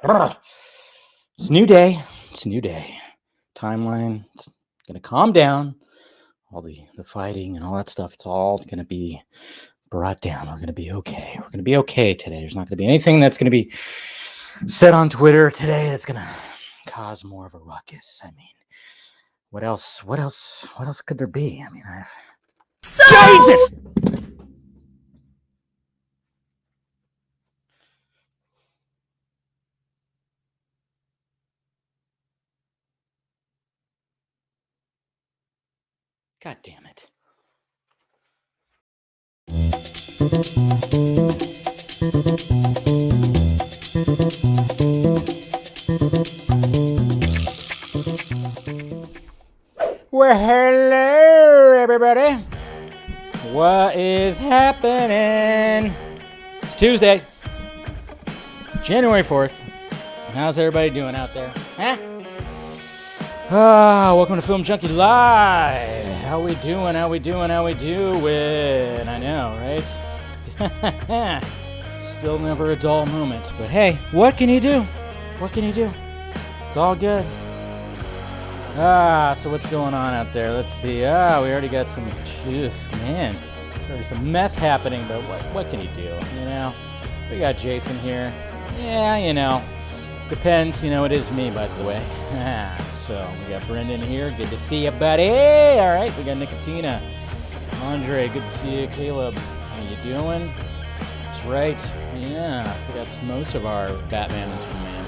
It's a new day. It's a new day. Timeline. It's gonna calm down. All the fighting and all that stuff. It's all gonna be brought down. We're gonna be okay. We're gonna be okay today. There's not gonna be anything that's gonna be said on Twitter today that's gonna cause more of a ruckus. I mean, what else? What else? What else could there be? I mean, Jesus! God damn it. Well, hello, everybody. What is happening? It's Tuesday, January 4th. How's everybody doing out there? Huh? Welcome to Film Junkee Live. How we doing? How we doing? How we doing? I know, right? Still never a dull moment. But hey, what can you do? What can you do? It's all good. So what's going on out there? Let's see. We already got some, man, there's already some mess happening, but what can you do? You know, we got Jason here. Yeah, you know, depends. You know, it is me, by the way. So we got Brendan here. Good to see you, buddy. All right, we got Nicotina. Andre, good to see you. Caleb, how you doing? That's right. Yeah, I think that's most of our Batman and Superman.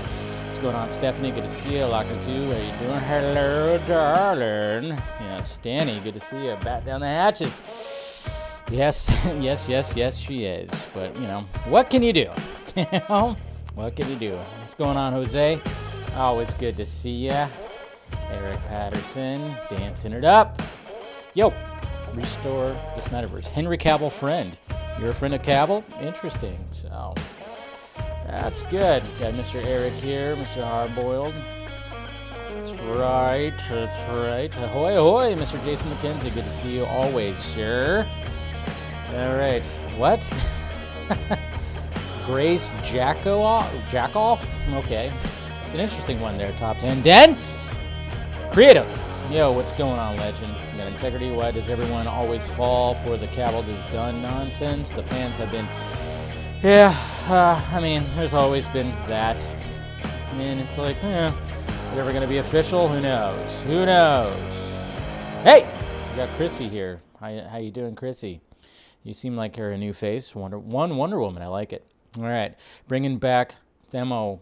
What's going on, Stephanie? Good to see you. Lakazoo, how you doing? Hello, darling. Yeah, Stanny, good to see you. Bat down the hatches. Yes, yes, she is. But, you know, what can you do? You know, what can you do? What's going on, Jose? Always good to see ya. Eric Patterson, dancing it up. Yo, restore the SNYDER'S. Henry Cavill friend. You're a friend of Cavill? Interesting. So, that's good. Got Mr. Eric here, Mr. Hardboiled. That's right, that's right. Ahoy, ahoy, Mr. Jason McKenzie. Good to see you always, sir. All right, what? Grace Jackoff? Okay. It's an interesting one there, top 10. Den? Creative. Yo, what's going on, legend? You got integrity. Why does everyone always fall for the Cavill is done nonsense? The fans have been... Yeah, I mean, there's always been that. I mean, it's like, is it ever going to be official? Who knows? Who knows? Hey! We got Chrissy here. How you doing, Chrissy? You seem like you're a new face. Wonder Woman. I like it. All right. Bringing back Themo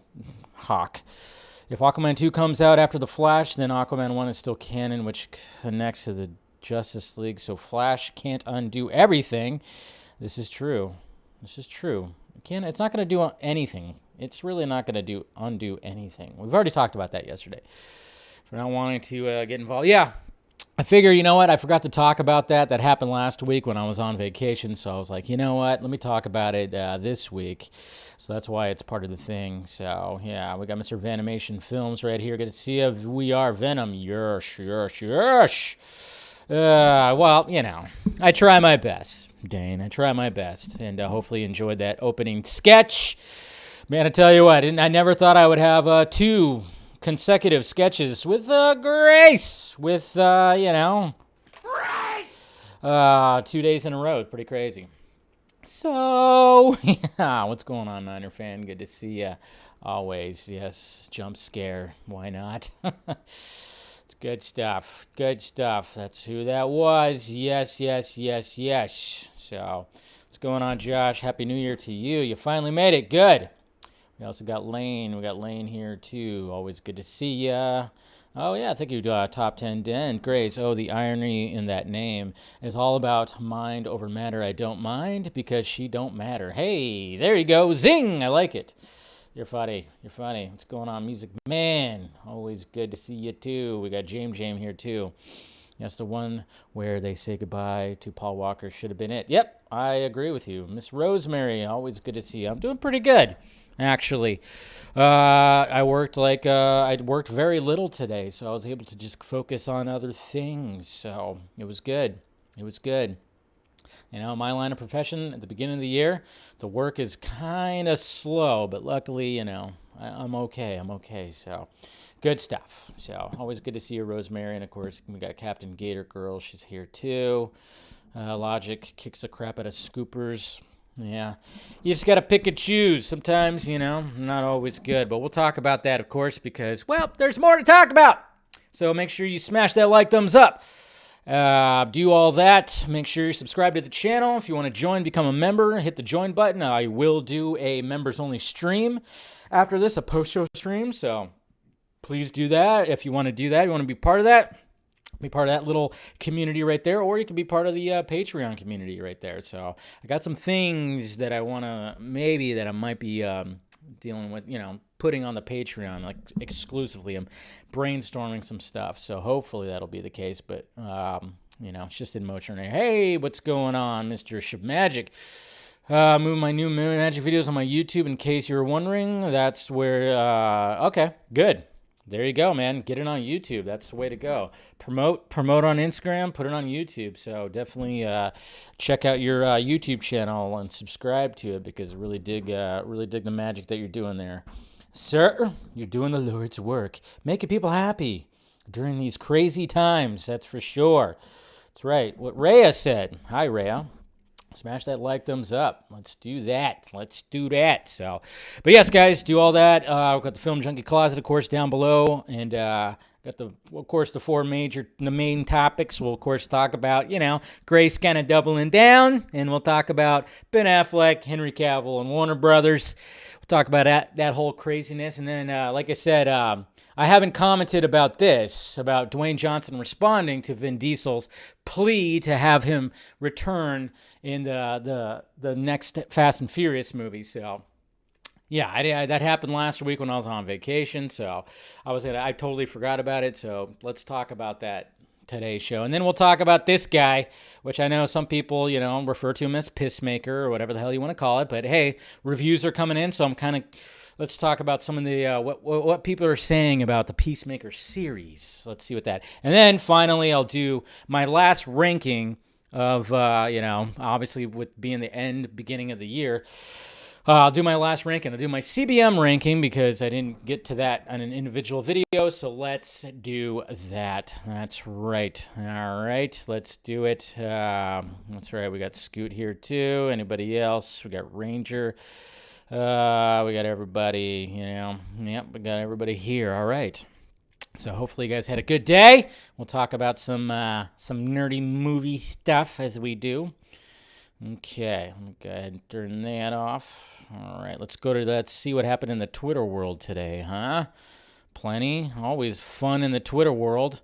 Hawk. If Aquaman 2 comes out after The Flash, then Aquaman 1 is still canon, which connects to the Justice League, so Flash can't undo everything. This is true. This is true. It's not going to do anything. It's really not going to undo anything. We've already talked about that yesterday. For not wanting to get involved. Yeah. I figure, you know what? I forgot to talk about that. That happened last week when I was on vacation. So I was like, you know what? Let me talk about it this week. So that's why it's part of the thing. So, yeah, we got Mr. Venimation Films right here. Good to see you. We are Venom. Yes. Well, you know, I try my best, Dane. I try my best. And hopefully you enjoyed that opening sketch. Man, I tell you what, I never thought I would have two consecutive sketches with Grace, with 2 days in a row. Pretty crazy. So, yeah, what's going on, Niner fan? Good to see you always. Yes, jump scare. Why not? It's good stuff. Good stuff. That's who that was. Yes. So, what's going on, Josh? Happy New Year to you. You finally made it. Good. We also got Lane. We got Lane here, too. Always good to see ya. Oh, yeah, thank you, Top 10 Den. Grace, the irony in that name is all about mind over matter. I don't mind because she don't matter. Hey, there you go. Zing! I like it. You're funny. What's going on, Music Man? Always good to see you, too. We got James here, too. That's the one where they say goodbye to Paul Walker. Should have been it. Yep, I agree with you. Miss Rosemary, always good to see you. I'm doing pretty good. Actually, I worked very little today, so I was able to just focus on other things. So it was good. You know, my line of profession at the beginning of the year, the work is kind of slow, but luckily, you know, I'm okay. I'm okay. So, good stuff. So, always good to see you, Rosemary. And, of course, we got Captain Gator Girl. She's here, too. Logic kicks the crap out of scoopers. Yeah. You just got to pick and choose. Sometimes, not always good. But we'll talk about that, of course, because, well, there's more to talk about. So, make sure you smash that like, thumbs up. Do all that. Make sure you subscribe to the channel. If you want to join, become a member, hit the join button. I will do a members-only stream after this, a post-show stream. So please do that. If you want to do that, you want to be part of that, little community right there, or you can be part of the Patreon community right there. So I got some things that I want to, that I might be dealing with, putting on the Patreon, like exclusively. I'm brainstorming some stuff, so hopefully that'll be the case. But it's just in motion right. Hey, what's going on, Mr. Shabmagic? Moving my new magic videos on my YouTube. In case you were wondering, that's where. Okay, good. There you go, man. Get it on YouTube. That's the way to go. Promote on Instagram. Put it on YouTube. So definitely check out your YouTube channel and subscribe to it, because I really dig the magic that you're doing there. Sir, you're doing the Lord's work, making people happy during these crazy times, that's for sure. That's right. What Rhea said. Hi, Rhea. Smash that like, thumbs up. Let's do that. So, but yes, guys, do all that. We've got the Film Junkie Closet, of course, down below, and got the main topics. We'll, of course, talk about, Grace kind of doubling down, and we'll talk about Ben Affleck, Henry Cavill, and Warner Brothers. We'll talk about that whole craziness, and then, like I said, I haven't commented about Dwayne Johnson responding to Vin Diesel's plea to have him return in the next Fast and Furious movie. So, yeah, that happened last week when I was on vacation. So I totally forgot about it. So let's talk about that today's show, and then we'll talk about this guy, which I know some people refer to him as Peacemaker or whatever the hell you want to call it. But hey, reviews are coming in, so I'm kind of. Let's talk about some of the what people are saying about the Peacemaker series. Let's see what that. And then finally, I'll do my last ranking of obviously with being the beginning of the year. I'll do my last ranking. I'll do my CBM ranking because I didn't get to that on an individual video. So let's do that. That's right. All right, let's do it. That's right. We got Scoot here too. Anybody else? We got Ranger. We got everybody, Yep, we got everybody here. All right. So hopefully you guys had a good day. We'll talk about some nerdy movie stuff as we do. Okay, let me go ahead and turn that off. All right, let's see what happened in the Twitter world today, huh? Plenty. Always fun in the Twitter world.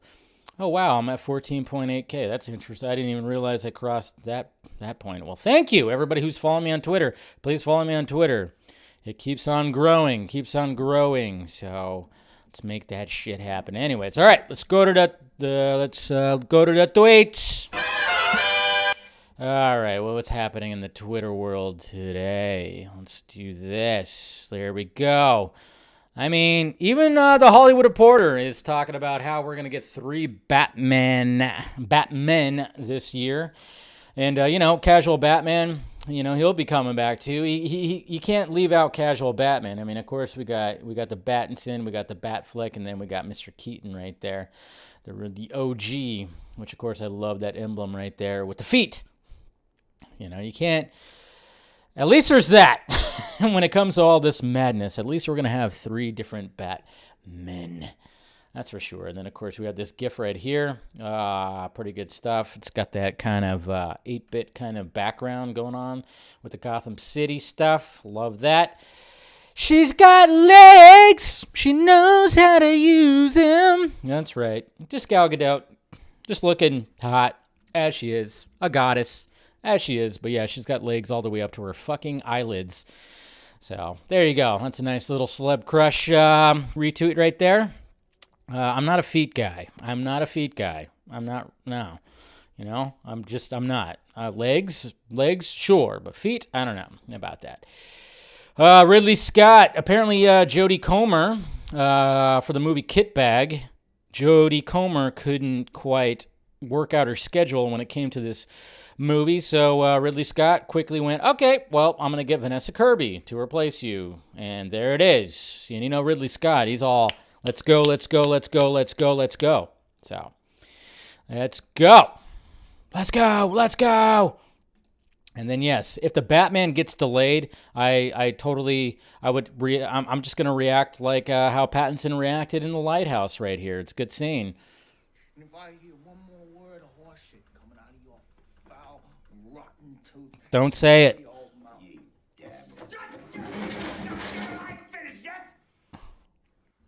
Oh, wow, I'm at 14.8K. That's interesting. I didn't even realize I crossed that point. Well, thank you, everybody who's following me on Twitter. Please follow me on Twitter. It keeps on growing. So let's make that shit happen. Anyways, all right, let's go to the tweets. All right, well, what's happening in the Twitter world today? Let's do this. There we go. I mean, even the Hollywood Reporter is talking about how we're going to get 3 Batmen this year. And, casual Batman, he'll be coming back too. You can't leave out casual Batman. I mean, of course, we got the Battinson, we got the Batfleck, and then we got Mr. Keaton right there. The OG, which, of course, I love that emblem right there with the feet. You can't... At least there's that. When it comes to all this madness, at least we're going to have 3 different Batmen. That's for sure. And then, of course, we have this GIF right here. Pretty good stuff. It's got that kind of 8-bit kind of background going on with the Gotham City stuff. Love that. She's got legs. She knows how to use them. That's right. Just Gal Gadot. Just looking hot as she is. A goddess. As she is, but yeah, she's got legs all the way up to her fucking eyelids. So, there you go. That's a nice little celeb crush retweet right there. I'm not a feet guy. I'm not. No. I'm not. Legs, sure, but feet, I don't know about that. Ridley Scott, apparently Jodie Comer, for the movie Kit Bag, Jodie Comer couldn't quite work out her schedule when it came to this movie. So Ridley Scott quickly went, okay, well, I'm going to get Vanessa Kirby to replace you. And there it is. And you know Ridley Scott, he's all, let's go, let's go, let's go, let's go, let's go. So, let's go. Let's go, let's go. And then, yes, if the Batman gets delayed, I'm just going to react like how Pattinson reacted in The Lighthouse right here. It's a good scene. And if I hear one more word of horse shit coming out of your foul, rotten tooth. Don't say it.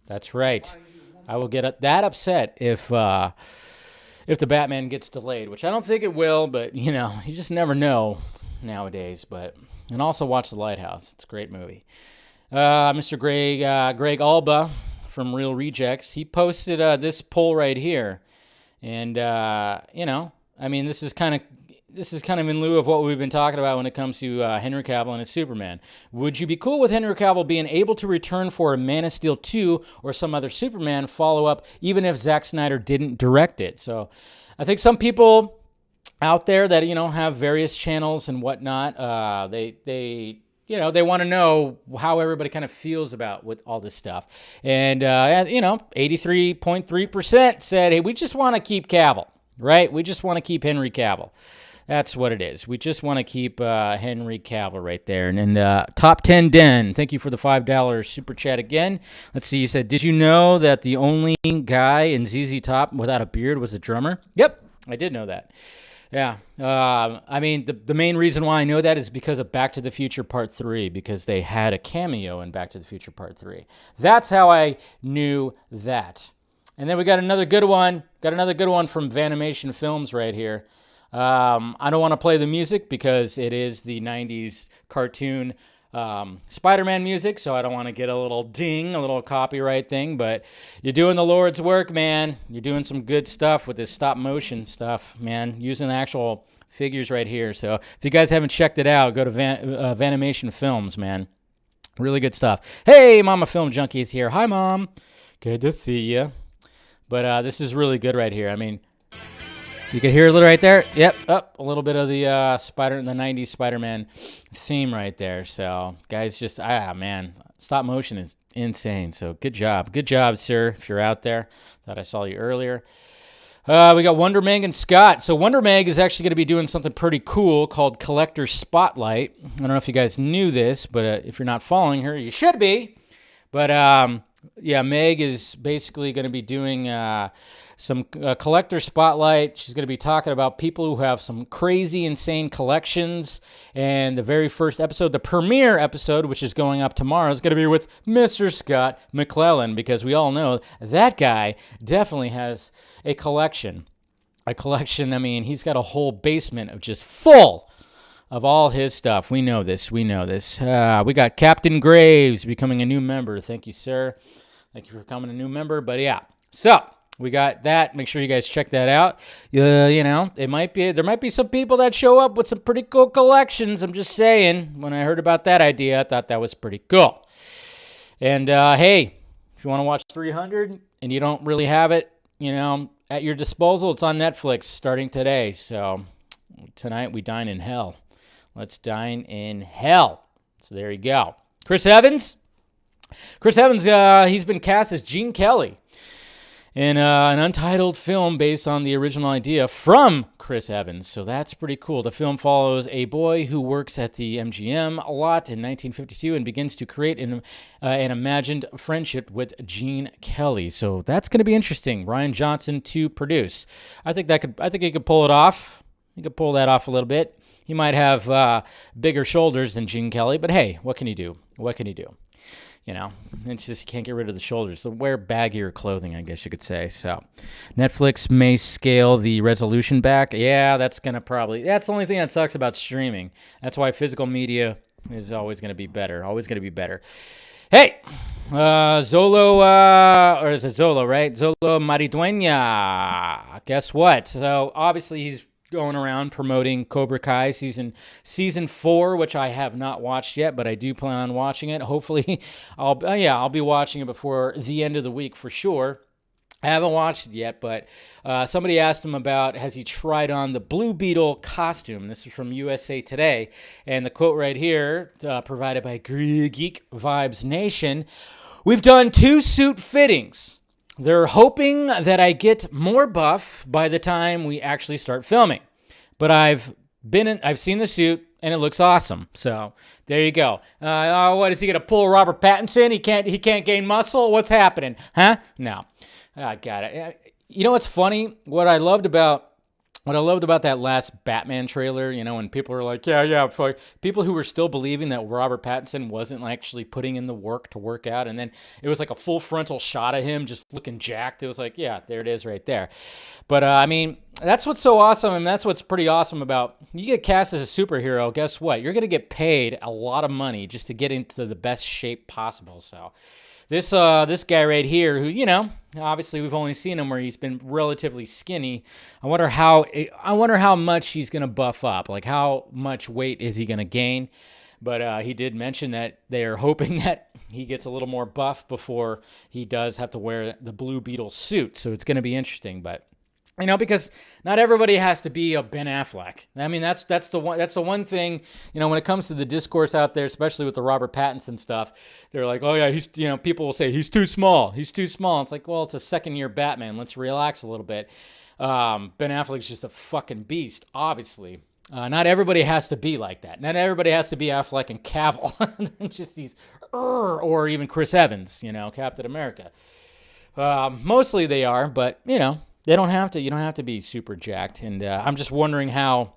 That's right. I will get that upset if the Batman gets delayed, which I don't think it will, but, you know, you just never know nowadays. And also watch The Lighthouse. It's a great movie. Mr. Greg Alba from Real Rejects, he posted this poll right here. And, you know, I mean, this is kind of in lieu of what we've been talking about when it comes to Henry Cavill and his Superman. Would you be cool with Henry Cavill being able to return for a Man of Steel 2 or some other Superman follow-up, even if Zack Snyder didn't direct it? So I think some people out there that, you know, have various channels and whatnot, they want to know how everybody kind of feels about with all this stuff. And, you know, 83.3% said, hey, we just want to keep Cavill, right? We just want to keep Henry Cavill. That's what it is. We just want to keep Henry Cavill right there. And then Top 10 Den, thank you for the $5 super chat again. Let's see, you said, did you know that the only guy in ZZ Top without a beard was the drummer? Yep, I did know that. Yeah. I mean, the main reason why I know that is because of Back to the Future Part 3, because they had a cameo in Back to the Future Part 3. That's how I knew that. And then we got another good one. Got another good one from Vanimation Films right here. I don't want to play the music because it is the 90s cartoon Spider-Man music, so I don't want to get a little ding, a little copyright thing, but you're doing the Lord's work, man. You're doing some good stuff with this stop-motion stuff, man, using actual figures right here. So if you guys haven't checked it out, go to Vanimation Films, man. Really good stuff. Hey, Mama Film Junkies here. Hi, Mom. Good to see you. But this is really good right here. I mean, you can hear a little right there. Yep, a little bit of the the 90s Spider-Man theme right there. So, guys, just, man, stop motion is insane. So, good job. Good job, sir, if you're out there. Thought I saw you earlier. We got Wonder Meg and Scott. So, Wonder Meg is actually going to be doing something pretty cool called Collector Spotlight. I don't know if you guys knew this, but if you're not following her, you should be. But, yeah, Meg is basically going to be doing some collector spotlight. She's going to be talking about people who have some crazy, insane collections. And the very first episode, the premiere episode, which is going up tomorrow, is going to be with Mr. Scott McClellan, because we all know that guy definitely has a collection. A collection, I mean, he's got a whole basement of just full of all his stuff. We know this. We got Captain Graves becoming a new member. Thank you, sir. Thank you for becoming a new member. But yeah, so we got that. Make sure you guys check that out. You know, there might be some people that show up with some pretty cool collections. I'm just saying. When I heard about that idea, I thought that was pretty cool. And hey, if you want to watch 300 and you don't really have it, you know, at your disposal, it's on Netflix starting today. So tonight we dine in hell. Let's dine in hell. So there you go. Chris Evans, he's been cast as Gene Kelly in an untitled film based on the original idea from Chris Evans. So that's pretty cool. The film follows a boy who works at the MGM a lot in 1952 and begins to create an imagined friendship with Gene Kelly. So that's going to be interesting. Ryan Johnson to produce. I think he could pull it off. He could pull that off a little bit. He might have bigger shoulders than Gene Kelly, but hey, what can he do? You know, it's just you can't get rid of the shoulders. So wear baggier clothing, I guess you could say. So Netflix may scale the resolution back. Yeah, that's the only thing that sucks about streaming. That's why physical media is always going to be better. Hey, Zolo, or is it Zolo, right? Zolo Maridueña. Guess what? So obviously he's going around promoting Cobra Kai season 4, which I have not watched yet, but I do plan on watching it. Hopefully, I'll be watching it before the end of the week for sure. I haven't watched it yet, but somebody asked him about has he tried on the Blue Beetle costume. This is from USA Today, and the quote right here, provided by Geek Vibes Nation. We've done 2 suit fittings. They're hoping that I get more buff by the time we actually start filming. But I've seen the suit and it looks awesome. So there you go. What is he gonna pull Robert Pattinson? He can't gain muscle. What's happening? Huh? No. I got it. You know what's funny? What I loved about that last Batman trailer, when people were like, yeah, for people who were still believing that Robert Pattinson wasn't actually putting in the work to work out, and then it was like a full frontal shot of him just looking jacked. It was like, yeah, there it is right there. But I mean, that's what's so awesome, and that's what's pretty awesome about you get cast as a superhero. Guess what? You're gonna get paid a lot of money just to get into the best shape possible. So. This guy right here, who obviously we've only seen him where he's been relatively skinny. I wonder how much he's gonna buff up. Like how much weight is he gonna gain? But he did mention that they are hoping that he gets a little more buff before he does have to wear the Blue Beetle suit. So it's gonna be interesting, but. Because not everybody has to be a Ben Affleck. I mean, that's the one thing, when it comes to the discourse out there, especially with the Robert Pattinson stuff, they're like, oh yeah, people will say he's too small. It's like, well, it's a second-year Batman. Let's relax a little bit. Ben Affleck's just a fucking beast, obviously. Not everybody has to be like that. Not everybody has to be Affleck and Cavill. Just these, or even Chris Evans, Captain America. Mostly they are, but, they don't have to. You don't have to be super jacked. And I'm just wondering how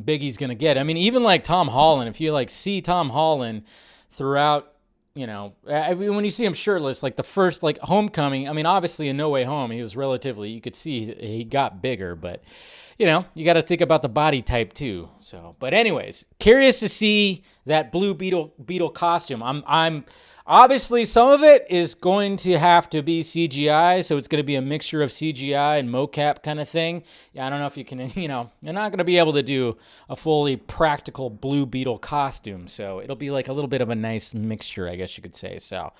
big he's going to get. I mean, even like Tom Holland, if you see Tom Holland throughout, when you see him shirtless, like the first Homecoming, I mean, obviously in No Way Home, he was relatively, you could see he got bigger, but you got to think about the body type too. So, but anyways, curious to see that Blue Beetle costume. I'm obviously, some of it is going to have to be CGI, so it's going to be a mixture of CGI and mocap kind of thing. Yeah, I don't know if you can, you're not going to be able to do a fully practical Blue Beetle costume, so it'll be like a little bit of a nice mixture, I guess you could say. So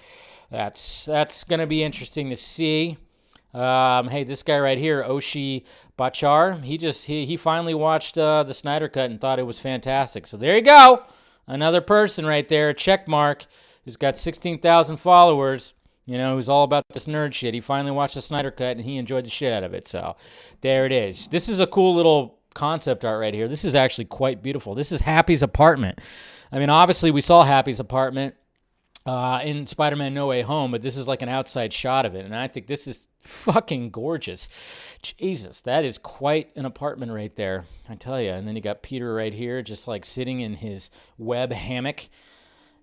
that's going to be interesting to see. Hey, this guy right here, Oshi Bachar, he finally watched the Snyder Cut and thought it was fantastic. So there you go, another person right there, check mark. Who's got 16,000 followers, who's all about this nerd shit. He finally watched the Snyder Cut, and he enjoyed the shit out of it. So there it is. This is a cool little concept art right here. This is actually quite beautiful. This is Happy's apartment. I mean, obviously, we saw Happy's apartment in Spider-Man No Way Home, but this is like an outside shot of it, and I think this is fucking gorgeous. Jesus, that is quite an apartment right there, I tell you. And then you got Peter right here, just like sitting in his web hammock.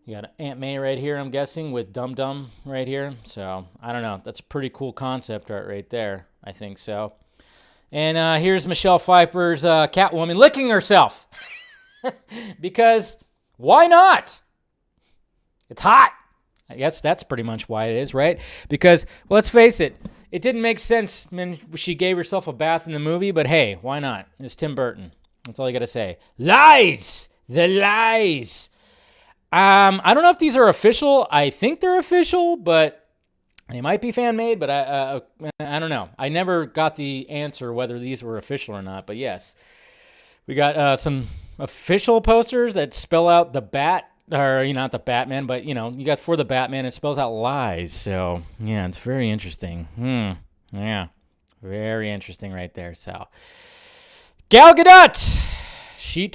You got Aunt May right here, I'm guessing, with Dum Dum right here. So, I don't know. That's a pretty cool concept art right there. I think so. And here's Michelle Pfeiffer's Catwoman licking herself. Because why not? It's hot. I guess that's pretty much why it is, right? Because, well, let's face it, it didn't make sense when she gave herself a bath in the movie, but hey, why not? It's Tim Burton. That's all you got to say. Lies! The lies! I don't know if these are official. I think they're official, but they might be fan-made, but I don't know. I never got the answer whether these were official or not, but yes. We got some official posters that spell out the bat, or, not the Batman, but, you got for the Batman, it spells out lies. So, yeah, it's very interesting. Yeah, very interesting right there. So, Gal Gadot, she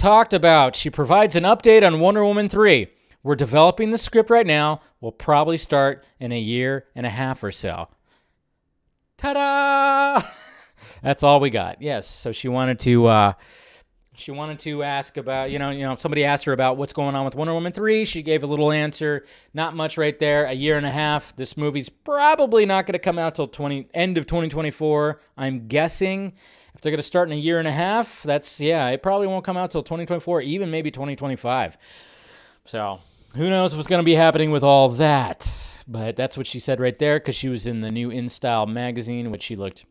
provides an update on Wonder Woman 3. We're developing the script right now. We'll probably start in a year and a half or so. Ta-da! That's all we got. Yes. So she wanted to ask about, somebody asked her about what's going on with Wonder Woman 3. She gave a little answer. Not much right there. A year and a half. This movie's probably not going to come out till end of 2024. I'm guessing if they're going to start in a year and a half, it probably won't come out till 2024, even maybe 2025. So who knows what's going to be happening with all that. But that's what she said right there, because she was in the new InStyle magazine, which she looked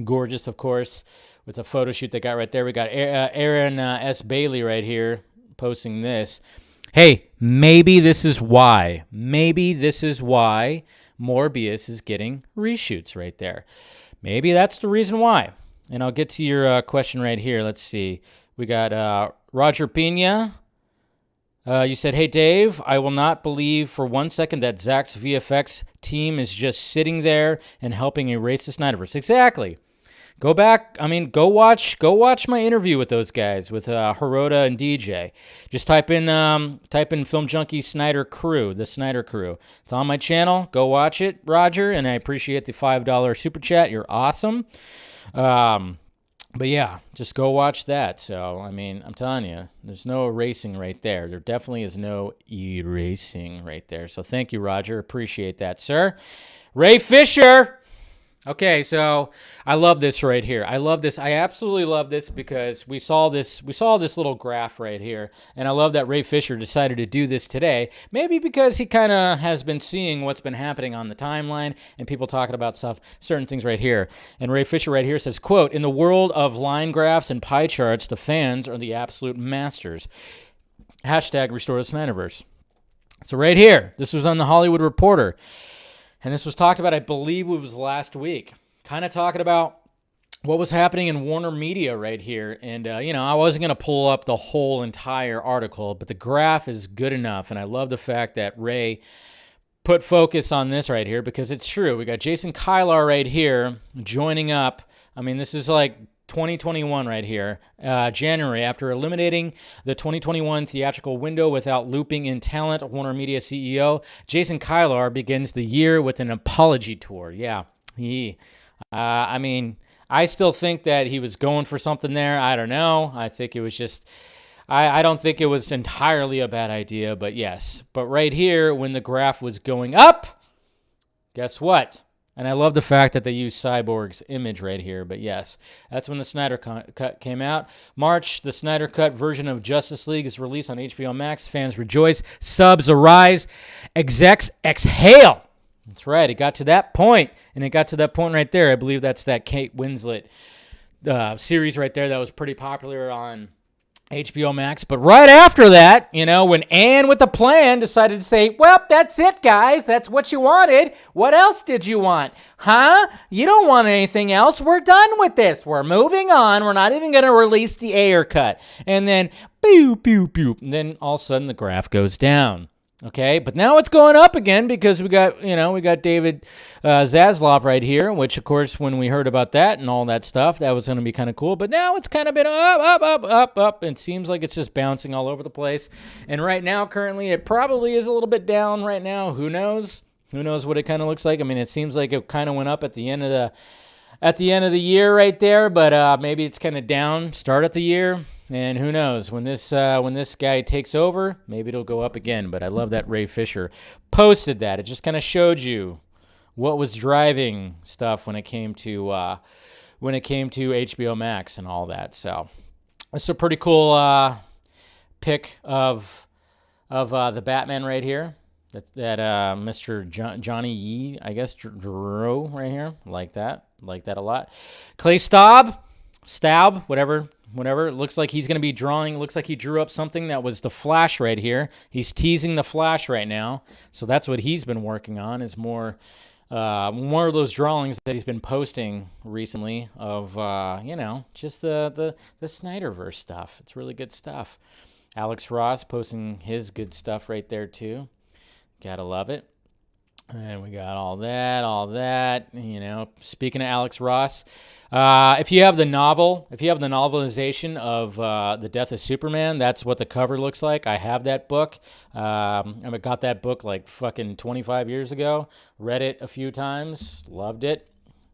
gorgeous, of course, with a photo shoot they got right there. We got Aaron S. Bailey right here posting this. Hey, maybe this is why Morbius is getting reshoots right there. Maybe that's the reason why. And I'll get to your question right here. Let's see. We got Roger Pina. You said, hey, Dave, I will not believe for 1 second that ZACK's VFX team is just sitting there and helping erase the Snyderverse. Exactly. Go back. Go watch my interview with those guys, with Hirota and DJ. Just type in Film Junkee Snyder Crew, the Snyder Crew. It's on my channel. Go watch it, Roger, and I appreciate the $5 super chat. You're awesome. But yeah, just go watch that. So, I'm telling you, there's no erasing right there. There definitely is no erasing right there. So thank you, Roger. Appreciate that, sir. Ray Fisher. Okay, so I love this right here. I love this. I absolutely love this because we saw this little graph right here, and I love that Ray Fisher decided to do this today. Maybe because he kind of has been seeing what's been happening on the timeline and people talking about certain things right here. And Ray Fisher right here says, quote, in the world of line graphs and pie charts, the fans are the absolute masters. Hashtag restore the Snyderverse. So right here, this was on the Hollywood Reporter. And this was talked about, I believe it was last week, kind of talking about what was happening in Warner Media right here. And, I wasn't going to pull up the whole entire article, but the graph is good enough. And I love the fact that Ray put focus on this right here because it's true. We got Jason Kylar right here joining up. This is like 2021 right here, January. After eliminating the 2021 theatrical window without looping in talent, Warner Media CEO Jason Kylar begins the year with an apology tour. Yeah, I still think that he was going for something there. I don't know. I think it was just, I don't think it was entirely a bad idea, but yes. But right here, when the graph was going up, guess what? And I love the fact that they use Cyborg's image right here. But yes, that's when the Snyder Cut came out. March, the Snyder Cut version of Justice League is released on HBO Max. Fans rejoice. Subs arise. Execs exhale. That's right. It got to that point. And it got to that point right there. I believe that's that Kate Winslet series right there that was pretty popular on HBO Max. But right after that, when Ann with the Plan decided to say, well, that's it, guys. That's what you wanted. What else did you want? Huh? You don't want anything else. We're done with this. We're moving on. We're not even going to release the Ayer cut. And then, pew, pew, pew. And then all of a sudden the graph goes down. Okay, but now it's going up again because we got David Zaslav right here, which, of course, when we heard about that and all that stuff, that was going to be kind of cool. But now it's kind of been up. It seems like it's just bouncing all over the place. And right now, currently, it probably is a little bit down right now. Who knows? Who knows what it kind of looks like? It seems like it kind of went up at the end of the year right there, but maybe it's kind of down start of the year. And who knows, when this guy takes over, maybe it'll go up again. But I love that Ray Fisher posted that. It just kind of showed you what was driving stuff when it came to HBO Max and all that. So it's a pretty cool pick of the Batman right here. That Mr. Johnny Yee, I guess, drew right here. Like that a lot. Clay Staub, whatever. It looks like he's going to be drawing. Looks like he drew up something that was the Flash right here. He's teasing the Flash right now. So that's what he's been working on, is more of those drawings that he's been posting recently of, just the Snyderverse stuff. It's really good stuff. Alex Ross posting his good stuff right there too. Gotta love it. And we got all that. Speaking of Alex Ross, if you have the novelization of The Death of Superman, that's what the cover looks like. I have that book. I got that book like fucking 25 years ago. Read it a few times. Loved it.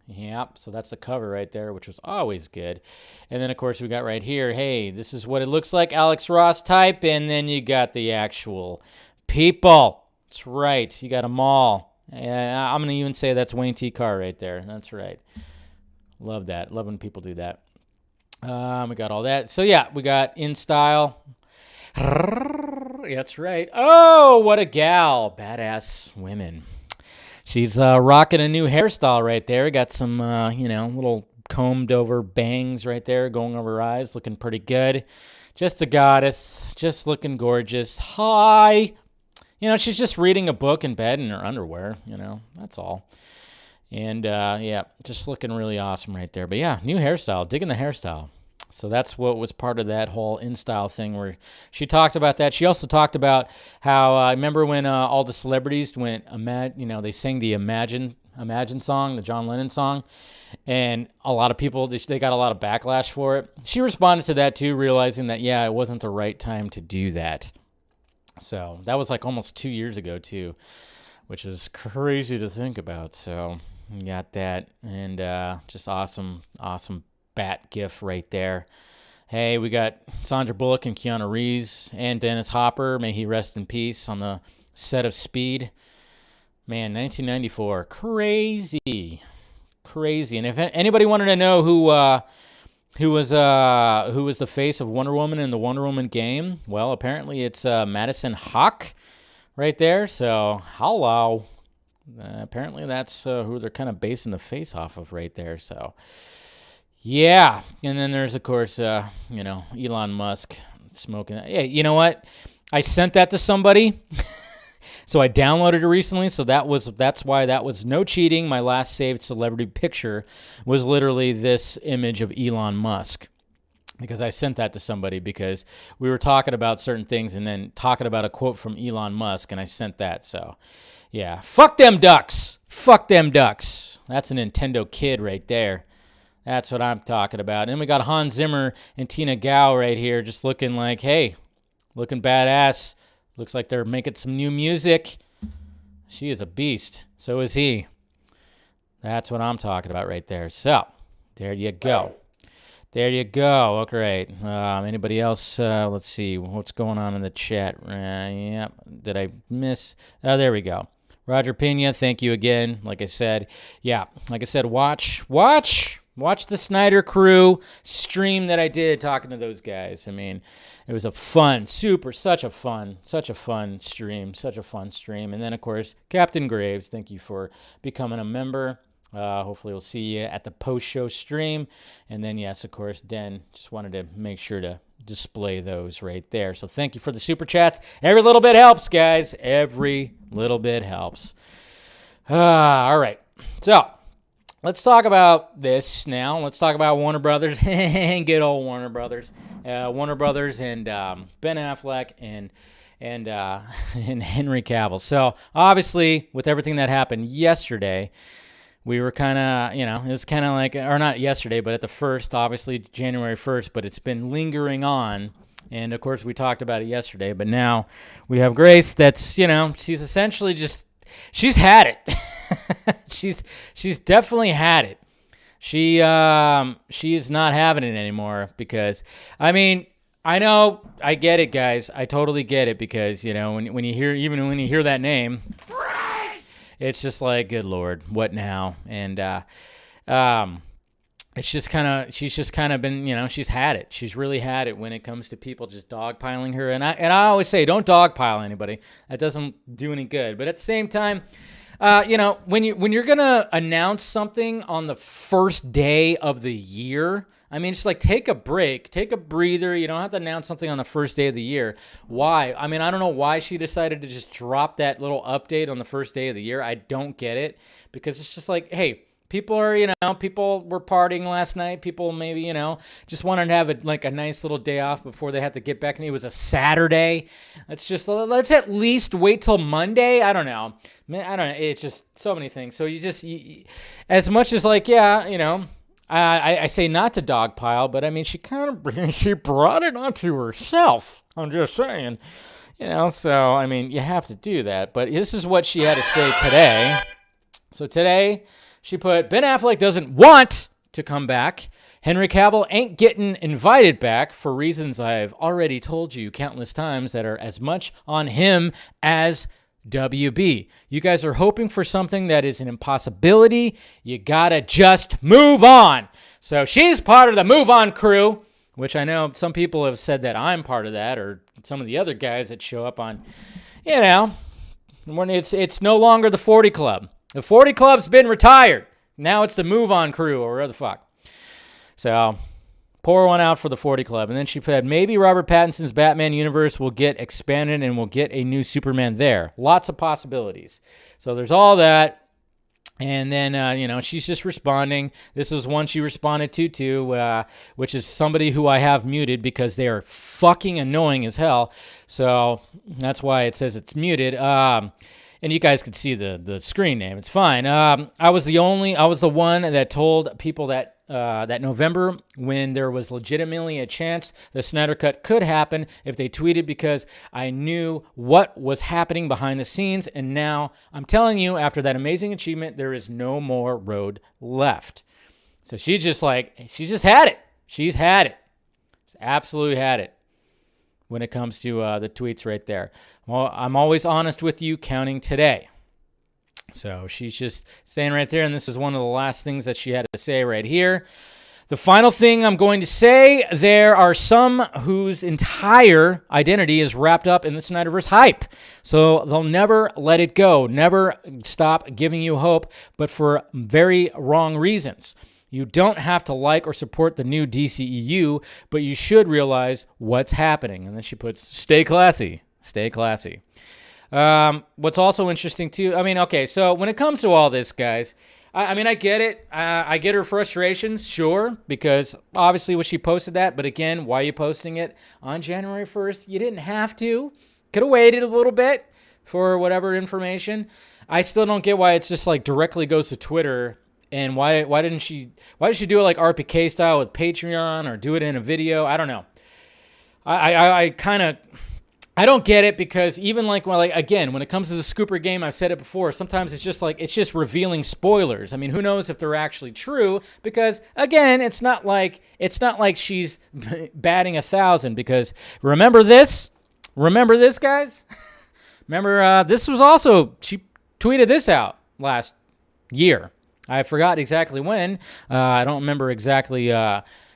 Yep. So that's the cover right there, which was always good. And then, of course, we got right here, hey, this is what it looks like, Alex Ross type. And then you got the actual people. That's right. You got them all. I'm going to even say that's Wayne T. Carr right there. That's right. Love that. Love when people do that. We got all that. So, yeah, we got In Style. That's right. Oh, what a gal. Badass women. She's rocking a new hairstyle right there. Got some, little combed over bangs right there going over her eyes. Looking pretty good. Just a goddess. Just looking gorgeous. Hi. she's just reading a book in bed in her underwear, that's all. And, just looking really awesome right there. But, yeah, new hairstyle, digging the hairstyle. So that's what was part of that whole InStyle thing where she talked about that. She also talked about how, I remember when all the celebrities went, they sang the Imagine song, the John Lennon song, and a lot of people, they got a lot of backlash for it. She responded to that too, realizing that, it wasn't the right time to do that. So that was like almost 2 years ago too, which is crazy to think about. So you got that, and just awesome bat gif right there. Hey, we got Sandra Bullock and Keanu Reeves and Dennis Hopper, may he rest in peace, on the set of Speed. Man, 1994, crazy. And if anybody wanted to know who was the face of Wonder Woman in the Wonder Woman game, well, apparently it's Madison Hawk right there. So hello. Apparently that's who they're kind of basing the face off of right there. So yeah, and then there's of course Elon Musk smoking. Hey, you know what? I sent that to somebody. So I downloaded it recently, so that's why that was no cheating. My last saved celebrity picture was literally this image of Elon Musk, because I sent that to somebody because we were talking about certain things and then talking about a quote from Elon Musk, and I sent that. So yeah, fuck them ducks. That's a Nintendo kid right there. That's what I'm talking about. And we got Hans Zimmer and Tina Gao right here just looking like, hey, looking badass. Looks like they're making some new music. She is a beast. So is he. That's what I'm talking about right there. So, there you go. Oh, great. Anybody else? Let's see. What's going on in the chat? Yep. Did I miss? Oh, there we go. Roger Pena, thank you again. Like I said, watch the Snyder Crew stream that I did talking to those guys. I mean, it was such a fun stream. And then, of course, Captain Graves, thank you for becoming a member. Hopefully we'll see you at the post-show stream. And then, yes, of course, Den, just wanted to make sure to display those right there. So thank you for the super chats. Every little bit helps, guys. Every little bit helps. All right. So let's talk about this now. Let's talk about Warner Brothers. Good old Warner Brothers. Warner Brothers and Ben Affleck and Henry Cavill. So obviously, with everything that happened yesterday, we were kind of, it was kind of like, or not yesterday, but at the first, obviously January 1st, but it's been lingering on. And of course, we talked about it yesterday, but now we have Grace that's, she's essentially she's had it. she's definitely had it. She's not having it anymore because, I mean, I know, I get it, guys. I totally get it because, when you hear that name, it's just like, good Lord, what now? And she's just kind of been, she's had it. She's really had it when it comes to people just dogpiling her. And I always say, don't dogpile anybody. That doesn't do any good. But at the same time, when you're gonna announce something on the first day of the year, I mean, it's like, take a break, take a breather. You don't have to announce something on the first day of the year. Why? I mean, I don't know why she decided to just drop that little update on the first day of the year. I don't get it, because it's just like, hey, people are, people were partying last night. People maybe, just wanted to have a nice little day off before they had to get back. And it was a Saturday. Let's at least wait till Monday. I don't know. Man, I don't know. It's just so many things. So as much as like, I say not to dogpile, but I mean, she brought it onto herself. I'm just saying, so I mean, you have to do that. But this is what she had to say today. So today, she put, Ben Affleck doesn't want to come back. Henry Cavill ain't getting invited back for reasons I've already told you countless times that are as much on him as WB. You guys are hoping for something that is an impossibility. You gotta just move on. So she's part of the move on crew, which I know some people have said that I'm part of that, or some of the other guys that show up on, when it's no longer the 40 Club. The 40 Club's been retired. Now it's the Move On Crew, or whatever the fuck. So, Pour one out for the 40 Club. And then she said, maybe Robert Pattinson's Batman universe will get expanded and we'll get a new Superman there. Lots of possibilities. So there's all that. And then, she's just responding. This was one she responded to, too, which is somebody who I have muted because they are fucking annoying as hell. So that's why it says it's muted. And you guys could see the screen name. It's fine. I was the one that told people that November, when there was legitimately a chance the Snyder Cut could happen if they tweeted, because I knew what was happening behind the scenes. And now I'm telling you, after that amazing achievement, there is no more road left. So she just had it. She's had it. She's absolutely had it when it comes to the tweets right there. Well, I'm always honest with you, counting today. So she's just saying right there, and this is one of the last things that she had to say right here. The final thing I'm going to say, there are some whose entire identity is wrapped up in the Snyderverse hype. So they'll never let it go, never stop giving you hope, but for very wrong reasons. You don't have to like or support the new DCEU, but you should realize what's happening. And then she puts, stay classy, stay classy. What's also interesting too, so when it comes to all this, guys, I get it. I get her frustrations, sure, because obviously when she posted that, but again, why are you posting it on January 1st? You didn't have to. Could have waited a little bit for whatever information. I still don't get why it's just like directly goes to Twitter. And why did she do it like RPK style with Patreon, or do it in a video? I don't know. I don't get it, because even again, when it comes to the Scooper game, I've said it before, sometimes it's just revealing spoilers. I mean, who knows if they're actually true, because again, it's not like she's batting 1,000, because remember this, guys? Remember, this was also, she tweeted this out last year. I forgot exactly when. I don't remember exactly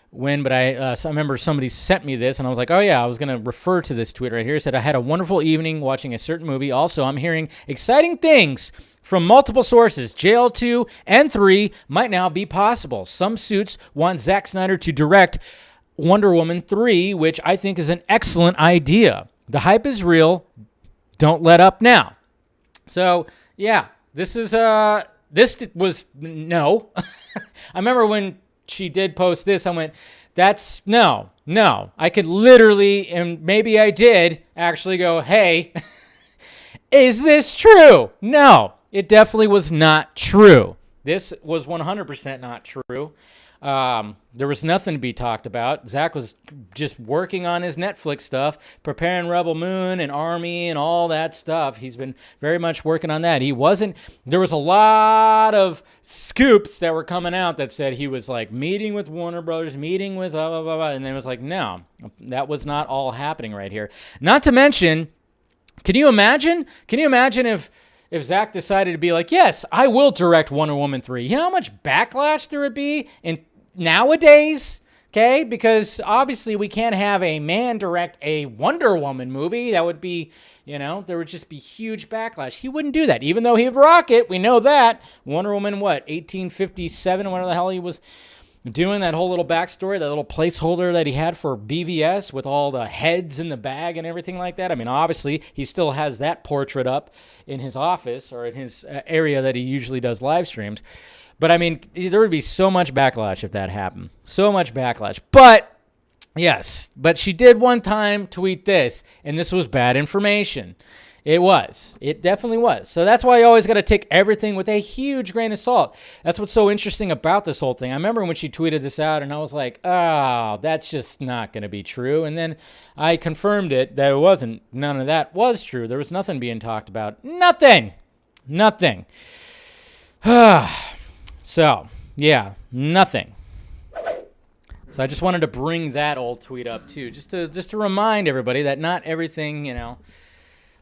when, but I remember somebody sent me this, and I was like, oh yeah, I was going to refer to this tweet right here. It said, I had a wonderful evening watching a certain movie. Also, I'm hearing exciting things from multiple sources. JL 2 and 3 might now be possible. Some suits want Zack Snyder to direct Wonder Woman 3, which I think is an excellent idea. The hype is real. Don't let up now. So, yeah, this was no. I remember when she did post this, I went, that's no. I could literally, and maybe I did actually go, hey, is this true? No, it definitely was not true. This was 100% not true. There was nothing to be talked about. Zack was just working on his Netflix stuff, preparing Rebel Moon and Army and all that stuff. He's been very much working on that. There was a lot of scoops that were coming out that said he was like meeting with Warner Brothers, meeting with blah, blah, blah, blah. And then it was like, no, that was not all happening right here. Not to mention, can you imagine if Zack decided to be like, yes, I will direct Wonder Woman 3. You know how much backlash there would be nowadays? Okay, because obviously we can't have a man direct a Wonder Woman movie. That would be, there would just be huge backlash. He wouldn't do that, even though he'd rock it. We know that. Wonder Woman, 1857, whatever the hell he was doing, that whole little backstory, that little placeholder that he had for BVS with all the heads in the bag and everything like that. I mean, obviously, he still has that portrait up in his office or in his area that he usually does live streams. But, I mean, there would be so much backlash if that happened. So much backlash. But, yes, she did one time tweet this, and this was bad information. It was. It definitely was. So that's why you always got to take everything with a huge grain of salt. That's what's so interesting about this whole thing. I remember when she tweeted this out, and I was like, oh, that's just not going to be true. And then I confirmed it that it wasn't. None of that was true. There was nothing being talked about. Nothing. So, yeah, nothing. So I just wanted to bring that old tweet up, too, just to remind everybody that not everything,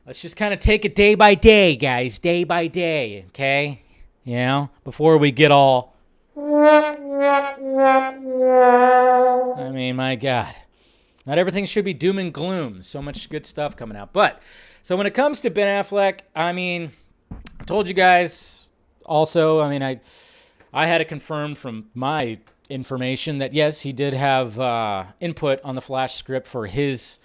let's just kind of take it day by day, guys, day by day, okay? Before we get all... I mean, my God. Not everything should be doom and gloom. So much good stuff coming out. But, so when it comes to Ben Affleck, I mean, I told you guys also, I mean, I had it confirmed from my information that yes, he did have input on the Flash script for his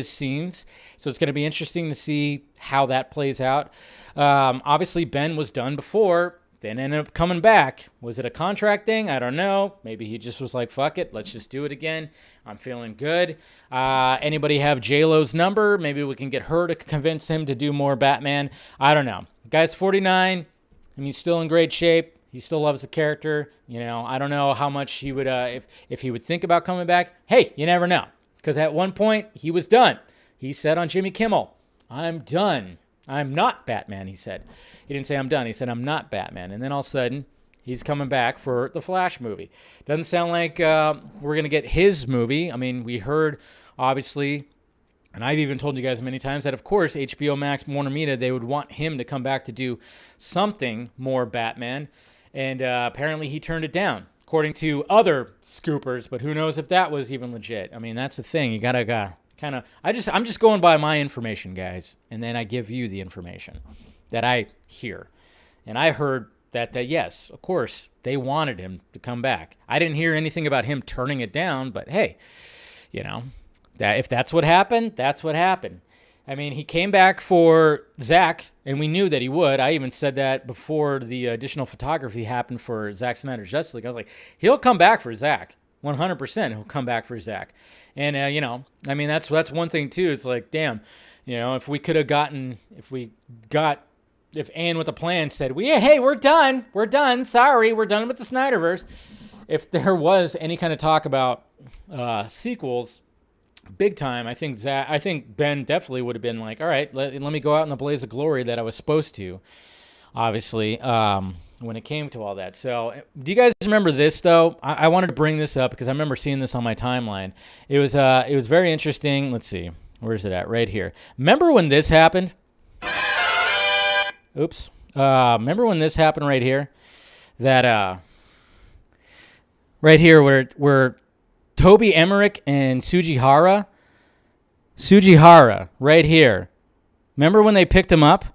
scenes. So it's going to be interesting to see how that plays out. Obviously, Ben was done before, then ended up coming back. Was it a contract thing? I don't know. Maybe he just was like, fuck it, let's just do it again. I'm feeling good. Anybody have J-Lo's number? Maybe we can get her to convince him to do more Batman. I don't know. Guy's 49. I mean, he's still in great shape. He still loves the character. You know, I don't know how much he would, if he would think about coming back. Hey, you never know. Because at one point, he was done. He said on Jimmy Kimmel, I'm done. I'm not Batman, he said. He didn't say I'm done. He said I'm not Batman. And then all of a sudden, he's coming back for the Flash movie. Doesn't sound like we're going to get his movie. I mean, we heard, obviously, and I've even told you guys many times that, of course, HBO Max, Warner Media, they would want him to come back to do something more Batman. And apparently he turned it down, according to other scoopers. But who knows if that was even legit. I mean, that's the thing. You got to kind of... I'm just going by my information, guys. And then I give you the information that I hear. And I heard that yes, of course, they wanted him to come back. I didn't hear anything about him turning it down. But hey, you know, that if that's what happened, that's what happened. I mean, he came back for ZACK, and we knew that he would. I even said that before the additional photography happened for Zack Snyder's Justice League. I was like, he'll come back for ZACK. 100% he'll come back for ZACK. And, you know, I mean, that's one thing, too. It's like, damn, you know, if Ann with a plan said, hey, we're done. Sorry, we're done with the Snyderverse. If there was any kind of talk about sequels, big time, I think Ben definitely would have been like, all right, let me go out in the blaze of glory that I was supposed to, obviously, when it came to all that. So do you guys remember this, though? I wanted to bring this up because I remember seeing this on my timeline. It was very interesting. Let's see. Where's it at? Right here. Remember when this happened? Oops. Remember when this happened right here? That, right here where Toby Emmerich and Sujihara, right here. Remember when they picked him up?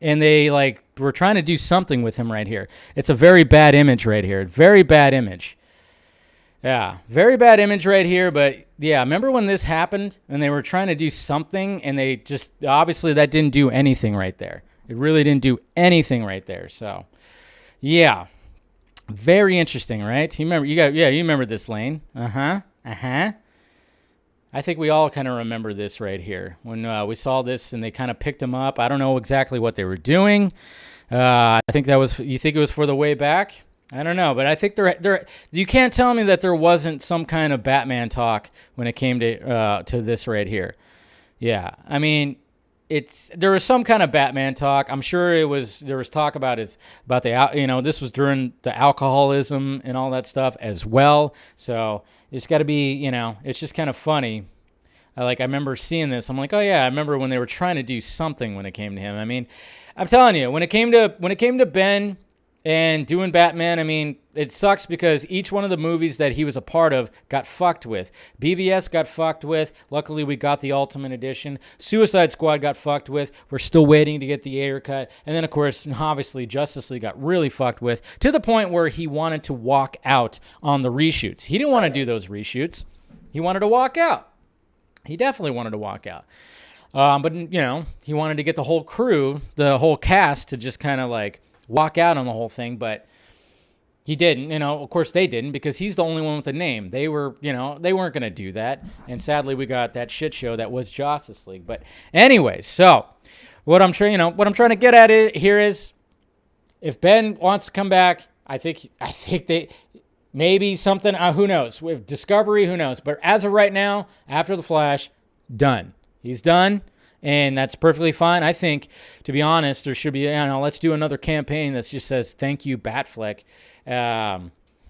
And they were trying to do something with him right here. It's a very bad image right here. Very bad image. Yeah, very bad image right here. But yeah, remember when this happened and they were trying to do something and they just, obviously that didn't do anything right there. It really didn't do anything right there. So yeah. Very interesting, right? You remember this, Lane. I think we all kind of remember this right here. When we saw this and they kind of picked him up. I don't know exactly what they were doing. I think you think it was for the way back? I don't know, but I think you can't tell me that there wasn't some kind of Batman talk when it came to this right here. Yeah, I mean, there was some kind of Batman talk. I'm sure there was talk about this was during the alcoholism and all that stuff as well. So it's got to be, it's just kind of funny. I remember seeing this. I'm like, oh yeah, I remember when they were trying to do something when it came to him. I mean, I'm telling you, when it came to Ben and doing Batman, I mean, it sucks because each one of the movies that he was a part of got fucked with. BVS got fucked with. Luckily, we got the Ultimate Edition. Suicide Squad got fucked with. We're still waiting to get the Ayer cut. And then, of course, obviously, Justice League got really fucked with to the point where he wanted to walk out on the reshoots. He didn't want to do those reshoots. He wanted to walk out. He definitely wanted to walk out. But, he wanted to get the whole crew, the whole cast to just kind of walk out on the whole thing, but he didn't. Of course they didn't because he's the only one with the name. They were, they weren't going to do that. And sadly, we got that shit show that was Justice League. But anyways, so what I'm trying to get at here is if Ben wants to come back, I think they maybe something, who knows? With Discovery, who knows? But as of right now, after The Flash, done. He's done. And that's perfectly fine. I think, to be honest, there should be, let's do another campaign that just says, thank you, Batfleck. I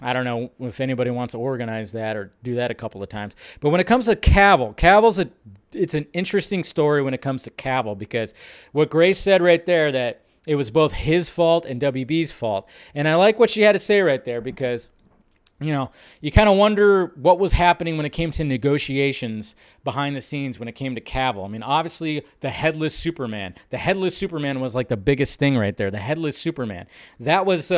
don't know if anybody wants to organize that or do that a couple of times. But when it comes to Cavill, it's an interesting story when it comes to Cavill because what Grace said right there, that it was both his fault and WB's fault. And I like what she had to say right there because, you kind of wonder what was happening when it came to negotiations behind the scenes when it came to Cavill. I mean, obviously, the Headless Superman. The Headless Superman was the biggest thing right there. The Headless Superman. That was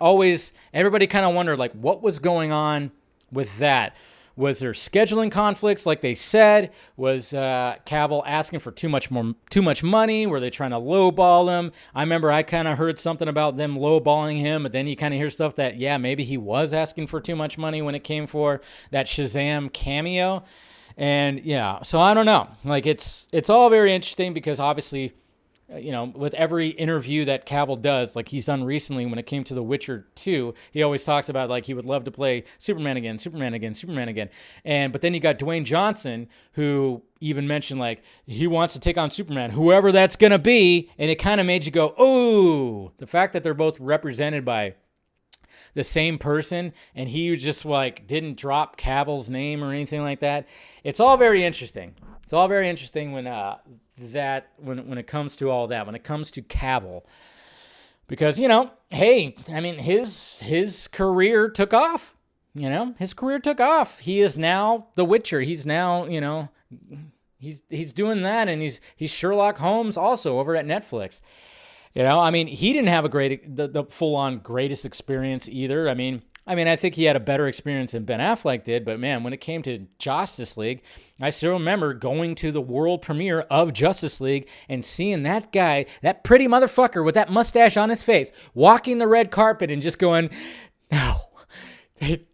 always, everybody kind of wondered, like, what was going on with that? Was there scheduling conflicts, like they said? Was Cavill asking for too much money? Were they trying to lowball him? I remember I kind of heard something about them lowballing him, but then you kind of hear stuff that, yeah, maybe he was asking for too much money when it came for that Shazam cameo. And yeah, so I don't know. Like, it's all very interesting because obviously, with every interview that Cavill does, like he's done recently when it came to The Witcher 2, he always talks about like he would love to play Superman again. But then you got Dwayne Johnson, who even mentioned like he wants to take on Superman, whoever that's going to be. And it kind of made you go, oh, the fact that they're both represented by the same person and he just like didn't drop Cavill's name or anything like that. It's all very interesting. It's all very interesting when it comes to all that, when it comes to Cavill, because hey, I mean his career took off. His career took off. He is now The Witcher. He's now he's doing that, and he's Sherlock Holmes also over at Netflix. I mean he didn't have the full on greatest experience either. I mean I think he had a better experience than Ben Affleck did, but man, when it came to Justice League, I still remember going to the world premiere of Justice League and seeing that guy, that pretty motherfucker with that mustache on his face, walking the red carpet and just going, no, they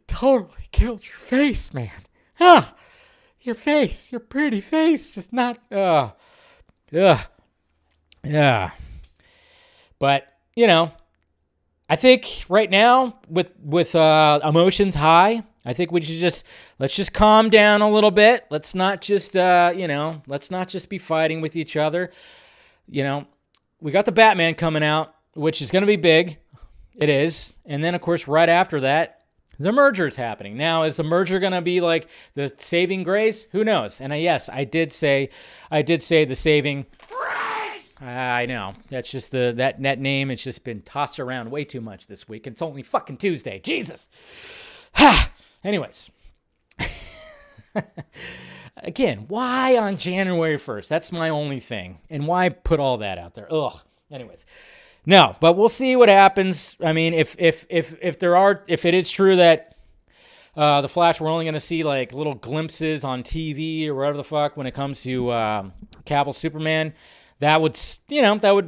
totally killed your face, man. Your face, your pretty face, just not, yeah. But, I think right now with emotions high, I think we should let's just calm down a little bit. Let's not just let's not just be fighting with each other. We got the Batman coming out, which is going to be big. It is. And then of course right after that, the merger is happening. Now, is the merger going to be like the saving grace? Who knows? And yes, I did say the saving. I know. That's just that name. It's just been tossed around way too much this week. It's only fucking Tuesday. Jesus. Anyways. Again, why on January 1st? That's my only thing. And why put all that out there? Ugh. Anyways. No, but we'll see what happens. I mean, if it is true that the Flash, we're only going to see like little glimpses on TV or whatever the fuck when it comes to Cavill Superman, that would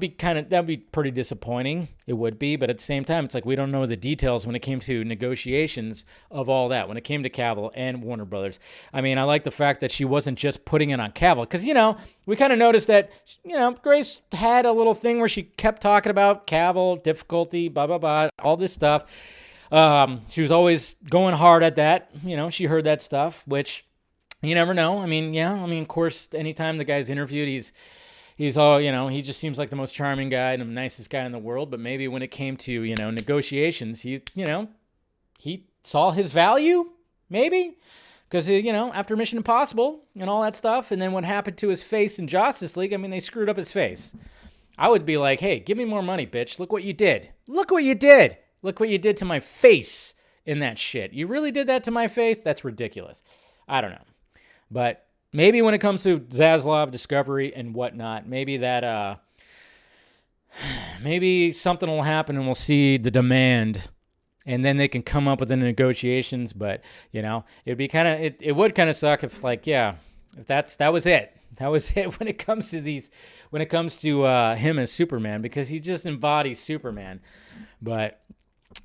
be pretty disappointing. It would be, but at the same time, it's like we don't know the details when it came to negotiations of all that, when it came to Cavill and Warner Brothers. I mean, I like the fact that she wasn't just putting it on Cavill, because, we kind of noticed that, Grace had a little thing where she kept talking about Cavill, difficulty, blah, blah, blah, all this stuff. She was always going hard at that. She heard that stuff, which you never know. I mean, of course, anytime the guy's interviewed, he's all, he just seems like the most charming guy and the nicest guy in the world. But maybe when it came to, negotiations, he saw his value, maybe. Because, after Mission Impossible and all that stuff, and then what happened to his face in Justice League, I mean, they screwed up his face. I would be like, hey, give me more money, bitch. Look what you did. Look what you did. Look what you did to my face in that shit. You really did that to my face? That's ridiculous. I don't know. But maybe when it comes to Zaslav Discovery and whatnot, maybe that, maybe something will happen and we'll see the demand, and then they can come up with the negotiations. But it'd be it would kind of suck if if that was it. That was it when it comes to him as Superman, because he just embodies Superman. But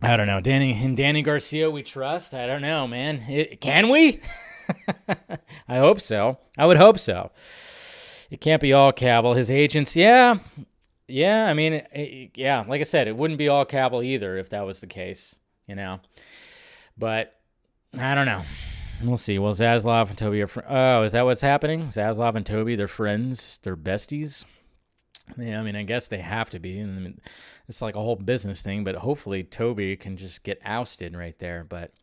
I don't know, Danny Garcia, we trust. I don't know, man. Can we? I hope so. I would hope so. It can't be all Cavill. His agents, yeah. I mean, yeah. Like I said, it wouldn't be all Cavill either if that was the case, But I don't know. We'll see. Well, Zaslav and Toby are oh, is that what's happening? Zaslav and Toby, they're friends. They're besties. Yeah, I mean, I guess they have to be. I mean, it's like a whole business thing, but hopefully Toby can just get ousted right there. But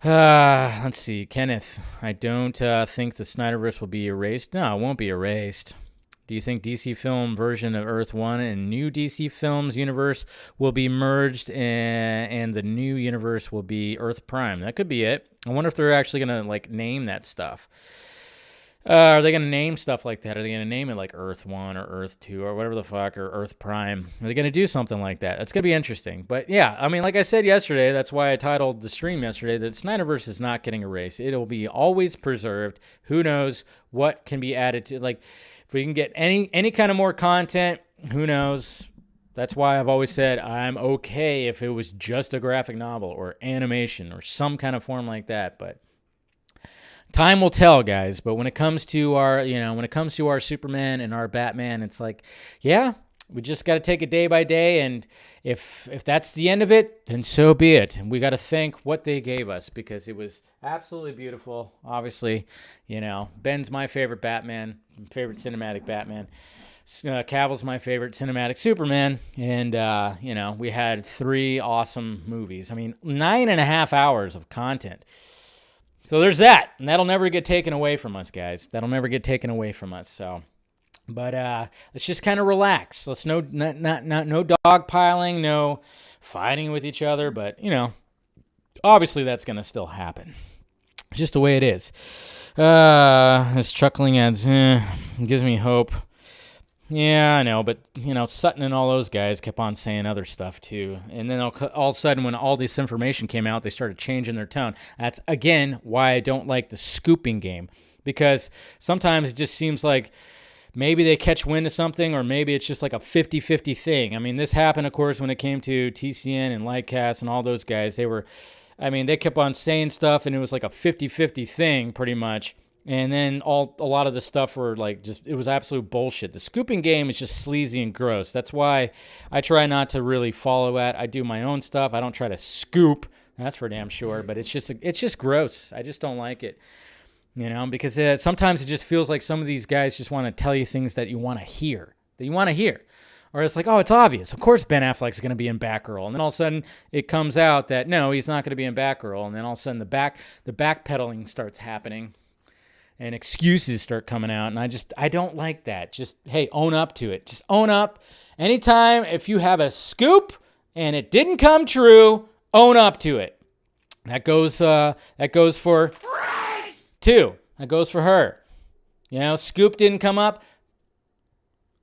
let's see. Kenneth, I don't think the Snyderverse will be erased. No, it won't be erased. Do you think DC film version of Earth 1 and new DC Films universe will be merged and the new universe will be Earth Prime? That could be it. I wonder if they're actually going to name that stuff. Are they going to name stuff like that? Are they going to name it like Earth 1 or Earth 2 or whatever the fuck, or Earth Prime? Are they going to do something like that? It's going to be interesting. But yeah, I mean, like I said yesterday, that's why I titled the stream yesterday that Snyderverse is not getting erased. It'll be always preserved. Who knows what can be added to, like, if we can get any kind of more content, who knows? That's why I've always said I'm okay if it was just a graphic novel or animation or some kind of form like that, but time will tell, guys. But when it comes to our Superman and our Batman, it's like, yeah, we just got to take it day by day. And if that's the end of it, then so be it. And we got to thank what they gave us, because it was absolutely beautiful. Obviously, Ben's my favorite Batman, favorite cinematic Batman. Cavill's my favorite cinematic Superman. And, we had 3 awesome movies. I mean, 9.5 hours of content. So there's that, and that'll never get taken away from us, guys. That'll never get taken away from us. So, but let's just kind of relax. Let's no dogpiling, no fighting with each other. But obviously that's gonna still happen. Just the way it is. This chuckling ads gives me hope. Yeah, I know, but, Sutton and all those guys kept on saying other stuff, too. And then all of a sudden, when all this information came out, they started changing their tone. That's, again, why I don't like the scooping game. Because sometimes it just seems like maybe they catch wind of something, or maybe it's just like a 50-50 thing. I mean, this happened, of course, when it came to TCN and Lightcast and all those guys. They kept on saying stuff, and it was like a 50-50 thing, pretty much. And then a lot of the stuff were like it was absolute bullshit. The scooping game is just sleazy and gross. That's why I try not to really follow it. I do my own stuff. I don't try to scoop. That's for damn sure. But it's just gross. I just don't like it, because sometimes it just feels like some of these guys just want to tell you things that you want to hear. Or it's like, oh, it's obvious. Of course Ben Affleck's going to be in Batgirl. And then all of a sudden it comes out that, no, he's not going to be in Batgirl. And then all of a sudden the backpedaling starts happening. And excuses start coming out, and I don't like that. Just, hey, own up to it. Just own up. Anytime if you have a scoop and it didn't come true, own up to it. That goes for 2. That goes for her. Scoop didn't come up.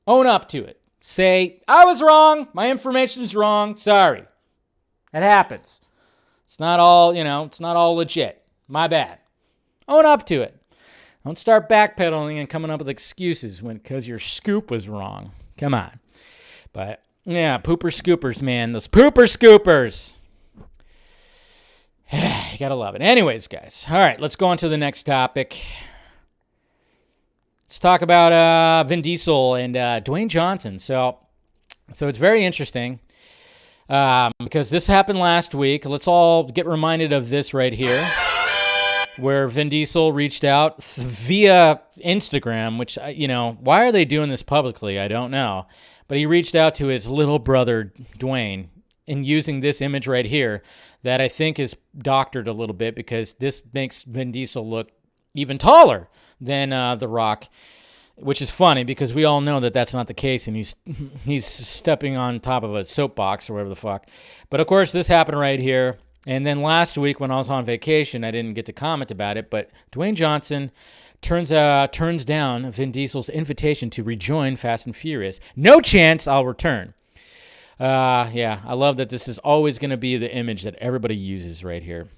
Own up to it. Say, I was wrong. My information's wrong. Sorry. It happens. It's not all legit. My bad. Own up to it. Don't start backpedaling and coming up with excuses because your scoop was wrong. Come on. But, yeah, pooper scoopers, man. Those pooper scoopers. You gotta love it. Anyways, guys. All right, let's go on to the next topic. Let's talk about Vin Diesel and Dwayne Johnson. So it's very interesting because this happened last week. Let's all get reminded of this right here, where Vin Diesel reached out via Instagram, which, why are they doing this publicly? I don't know. But he reached out to his little brother, Dwayne, and using this image right here that I think is doctored a little bit, because this makes Vin Diesel look even taller than The Rock, which is funny because we all know that that's not the case, and he's stepping on top of a soapbox or whatever the fuck. But, of course, this happened right here. And then last week when I was on vacation, I didn't get to comment about it, but Dwayne Johnson turns down Vin Diesel's invitation to rejoin Fast and Furious. No chance I'll return. Yeah, I love that this is always going to be the image that everybody uses right here.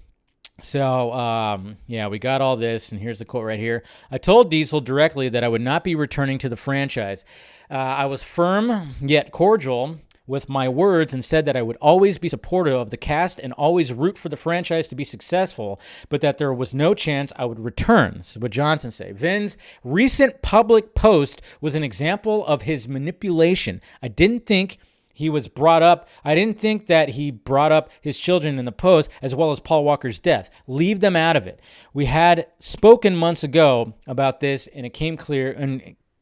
So, yeah, we got all this, and here's the quote right here. I told Diesel directly that I would not be returning to the franchise. I was firm yet cordial with my words and said that I would always be supportive of the cast and always root for the franchise to be successful, but that there was no chance I would return. This is what Johnson said. Vin's recent public post was an example of his manipulation. I didn't think that he brought up his children in the post, as well as Paul Walker's death. Leave them out of it. We had spoken months ago about this, and it came clear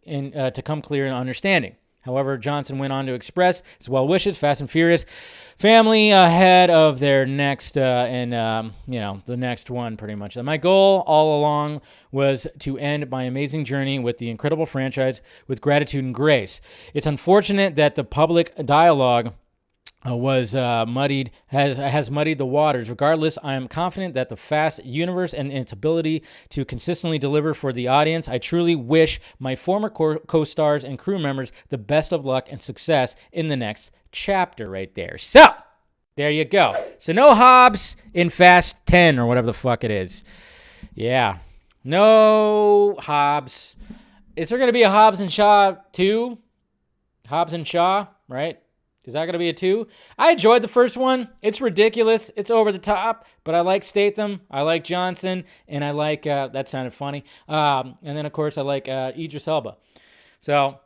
to come clear in understanding. However, Johnson went on to express his well wishes, Fast and Furious family ahead of their next, the next one pretty much. My goal all along was to end my amazing journey with the incredible franchise with gratitude and grace. It's unfortunate that the public dialogue has muddied the waters. Regardless, I am confident that the Fast universe and its ability to consistently deliver for the audience. I truly wish my former co-stars and crew members the best of luck and success in the next chapter right there. So, there you go. So no Hobbs in Fast 10 or whatever the fuck it is. Yeah. No Hobbs. Is there going to be a Hobbs and Shaw 2? Hobbs and Shaw, right? Is that going to be a 2? I enjoyed the first one. It's ridiculous. It's over the top, but I like Statham. I like Johnson, and I like, that sounded funny. And then, of course, I like Idris Elba. So,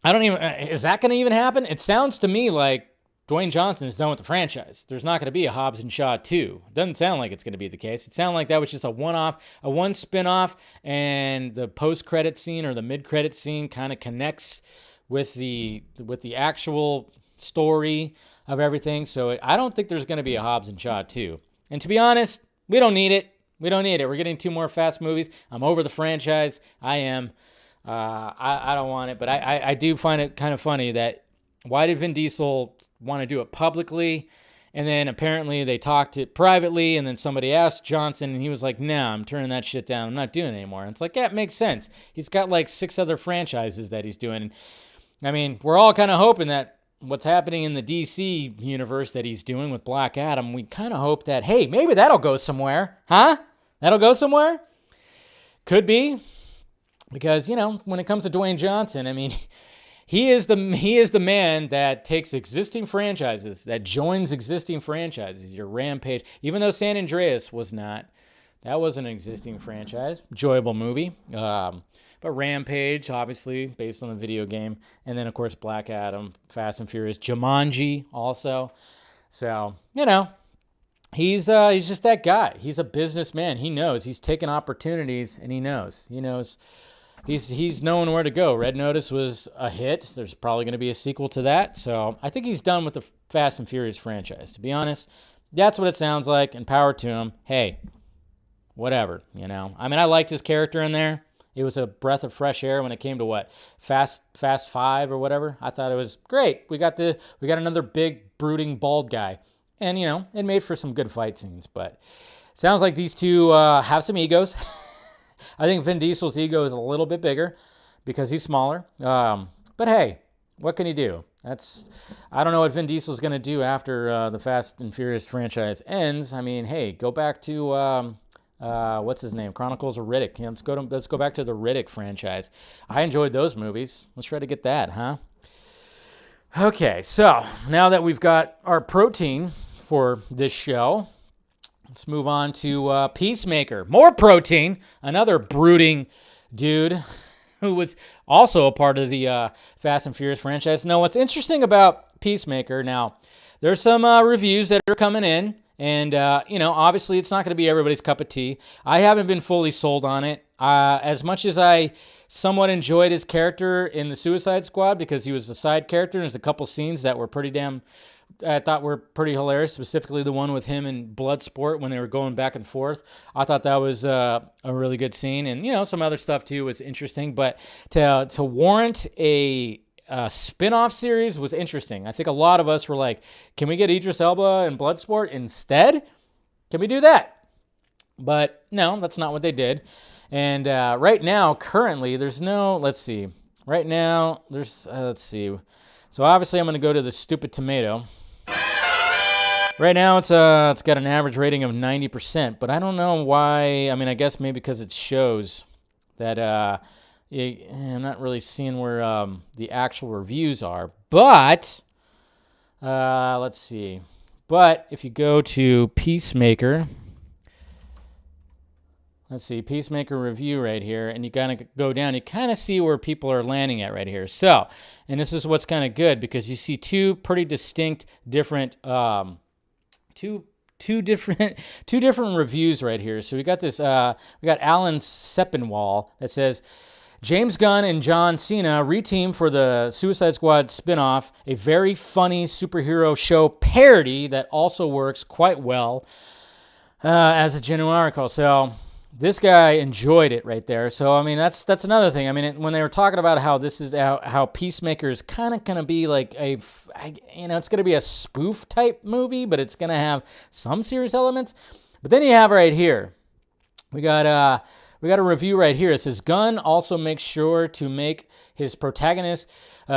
I don't even, is that going to even happen? It sounds to me like Dwayne Johnson is done with the franchise. There's not going to be a Hobbs and Shaw 2. Doesn't sound like it's going to be the case. It sounded like that was just a one spin-off, and the post-credit scene or the mid-credit scene kind of connects with the actual story of everything. So I don't think there's going to be a Hobbs and Shaw 2. And to be honest, we don't need it. We don't need it. We're getting 2 more Fast movies. I'm over the franchise. I am. I don't want it. But I do find it kind of funny that why did Vin Diesel want to do it publicly? And then apparently they talked it privately, and then somebody asked Johnson, and he was like, nah, I'm turning that shit down. I'm not doing it anymore. And it's like, yeah, it makes sense. He's got like 6 other franchises that he's doing. And I mean, we're all kind of hoping that what's happening in the DC universe that he's doing with Black Adam, we kind of hope that, hey, maybe that'll go somewhere. Huh? That'll go somewhere? Could be. Because, you know, when it comes to Dwayne Johnson, I mean, he is the man that takes existing franchises, that joins existing franchises. Your Rampage, even though San Andreas was not, that was an existing franchise. Enjoyable movie. But Rampage, obviously, based on the video game. And then, of course, Black Adam, Fast and Furious, Jumanji also. So, you know, he's just that guy. He's a businessman. He knows. He's taking opportunities, and he knows. He knows. He's knowing where to go. Red Notice was a hit. There's probably going to be a sequel to that. So I think he's done with the Fast and Furious franchise. To be honest, that's what it sounds like, and power to him. Hey, whatever, you know. I mean, I liked his character in there. It was a breath of fresh air when it came to what? Fast 5 or whatever. I thought it was great. We got another big, brooding, bald guy. And, you know, it made for some good fight scenes. But sounds like these two have some egos. I think Vin Diesel's ego is a little bit bigger because he's smaller. But hey, what can you do? I don't know what Vin Diesel's going to do after the Fast and Furious franchise ends. I mean, hey, go back to... what's his name? Chronicles of Riddick. Yeah, let's go back to the Riddick franchise. I enjoyed those movies. Let's try to get that, huh? Okay, so now that we've got our protein for this show, let's move on to Peacemaker. More protein. Another brooding dude who was also a part of the Fast and Furious franchise. Now, what's interesting about Peacemaker, now, there's some reviews that are coming in. And, you know, obviously it's not going to be everybody's cup of tea. I haven't been fully sold on it. As much as I somewhat enjoyed his character in the Suicide Squad because he was a side character, and there's a couple scenes that were I thought were pretty hilarious, specifically the one with him in Bloodsport when they were going back and forth. I thought that was a really good scene. And, you know, some other stuff, too, was interesting. But to warrant a spin-off series was interesting. I think a lot of us were like, can we get Idris Elba and Bloodsport instead? Can we do that? But no, that's not what they did. And right now, currently, there's no, let's see. Right now, there's, let's see. So obviously I'm going to go to the stupid tomato. Right now it's got an average rating of 90%, but I don't know why. I mean, I guess maybe because it shows that I'm not really seeing where the actual reviews are, but let's see. But if you go to Peacemaker, let's see, Peacemaker Review right here, and you kind of go down, you kind of see where people are landing at right here. So, and this is what's kind of good because you see two pretty distinct different, two different reviews right here. So we got this, we got Alan Sepinwall that says, James Gunn and John Cena reteam for the Suicide Squad spinoff, a very funny superhero show parody that also works quite well as a genuine article. So this guy enjoyed it right there. So I mean, that's another thing. I mean, when they were talking about how this is how Peacemaker is kind of gonna be like it's gonna be a spoof type movie, but it's gonna have some serious elements. But then you have right here, we got a review right here. It says Gunn also makes sure to make his protagonist. He's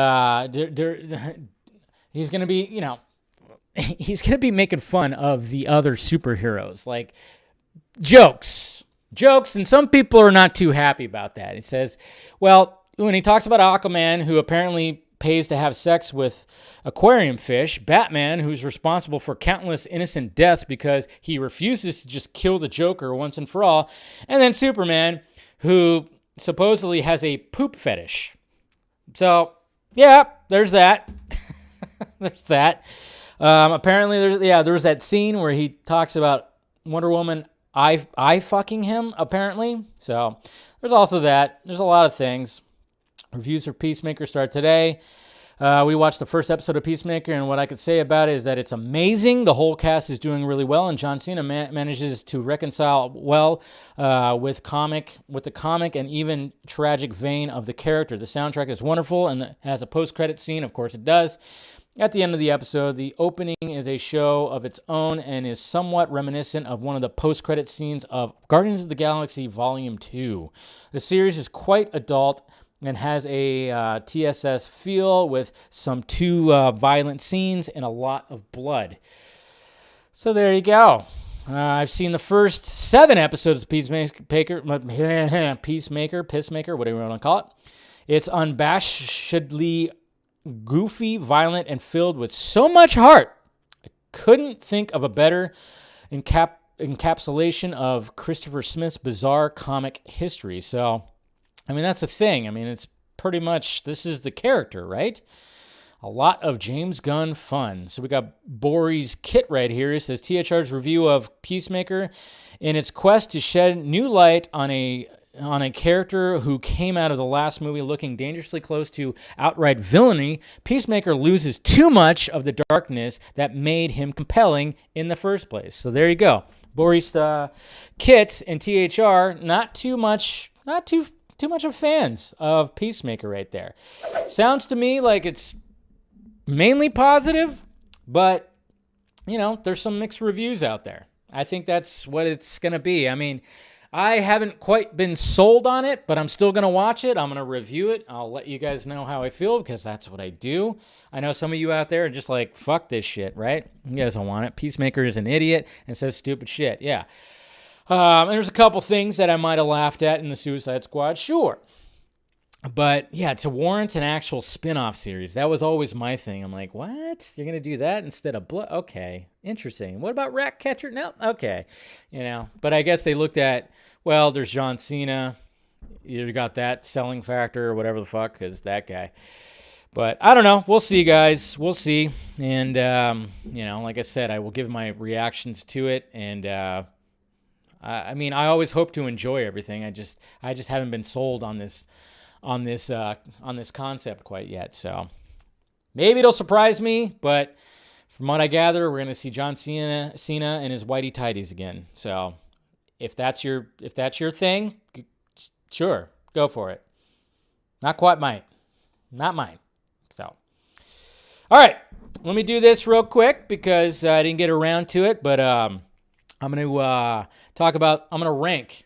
gonna be, he's gonna be making fun of the other superheroes, like jokes, and some people are not too happy about that. He says, well, when he talks about Aquaman, who apparently pays to have sex with aquarium fish, Batman, who's responsible for countless innocent deaths because he refuses to just kill the Joker once and for all, and then Superman, who supposedly has a poop fetish. So, yeah, there's that. There's that. Apparently, there was that scene where he talks about Wonder Woman I fucking him, apparently. So, there's also that. There's a lot of things. Reviews for Peacemaker start today. We watched the first episode of Peacemaker, and what I could say about it is that it's amazing. The whole cast is doing really well, and John Cena manages to reconcile well with the comic and even tragic vein of the character. The soundtrack is wonderful, and it has a post-credit scene. Of course, it does. At the end of the episode, the opening is a show of its own and is somewhat reminiscent of one of the post-credit scenes of Guardians of the Galaxy Volume 2. The series is quite adult and has a TSS feel with some too violent scenes and a lot of blood. So there you go. I've seen the first 7 episodes of Peacemaker, whatever you want to call it. It's unabashedly goofy, violent, and filled with so much heart. I couldn't think of a better encapsulation of Christopher Smith's bizarre comic history. So, I mean, that's the thing. I mean, it's pretty much, this is the character, right? A lot of James Gunn fun. So we got Bori's Kit right here. It says THR's review of Peacemaker. In its quest to shed new light on a character who came out of the last movie looking dangerously close to outright villainy, Peacemaker loses too much of the darkness that made him compelling in the first place. So there you go. Boris Kit and THR, not too much of fans of Peacemaker right there. Sounds to me like it's mainly positive, but, there's some mixed reviews out there. I think that's what it's going to be. I mean, I haven't quite been sold on it, but I'm still going to watch it. I'm going to review it. I'll let you guys know how I feel because that's what I do. I know some of you out there are just like, fuck this shit, right? You guys don't want it. Peacemaker is an idiot and says stupid shit. Yeah. There's a couple things that I might have laughed at in the Suicide Squad, sure. But, yeah, to warrant an actual spin-off series, that was always my thing. I'm like, what? You're going to do that instead of blood? Okay, interesting. What about Ratcatcher? No? Okay. But I guess they looked at, well, there's John Cena. You got that selling factor or whatever the fuck, because that guy. But I don't know. We'll see, guys. We'll see. And, like I said, I will give my reactions to it. And, I mean, I always hope to enjoy everything. I just haven't been sold on this concept quite yet. So maybe it'll surprise me, but from what I gather, we're gonna see John Cena and his whitey tighties again. So if that's your thing, sure, go for it. Not mine. So all right, let me do this real quick because I didn't get around to it, but I'm gonna rank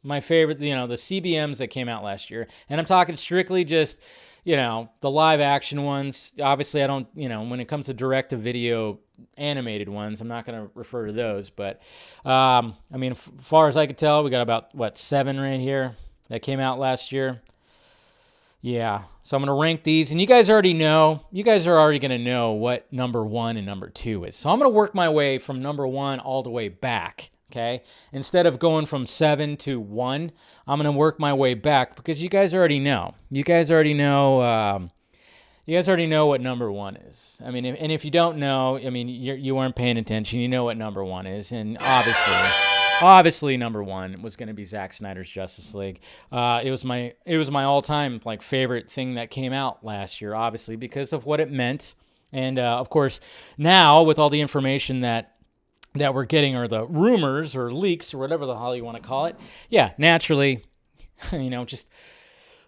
my favorite, the CBMs that came out last year. And I'm talking strictly just, the live action ones. Obviously, I don't, when it comes to direct-to-video animated ones, I'm not going to refer to those. But, as far as I could tell, we got about, 7 right here that came out last year. Yeah, so I'm going to rank these. And you guys are already going to know what number 1 and number 2 is. So I'm going to work my way from number 1 all the way back. Okay, instead of going from 7 to 1, I'm going to work my way back because you guys already know. You guys already know what number 1 is. I mean, if you don't know, I mean, you weren't paying attention. You know what number 1 is, and obviously, number 1 was going to be Zack Snyder's Justice League. It was my all-time favorite thing that came out last year, obviously because of what it meant, and of course now with all the information that that we're getting, or the rumors or leaks or whatever the hell you want to call it, yeah, naturally, just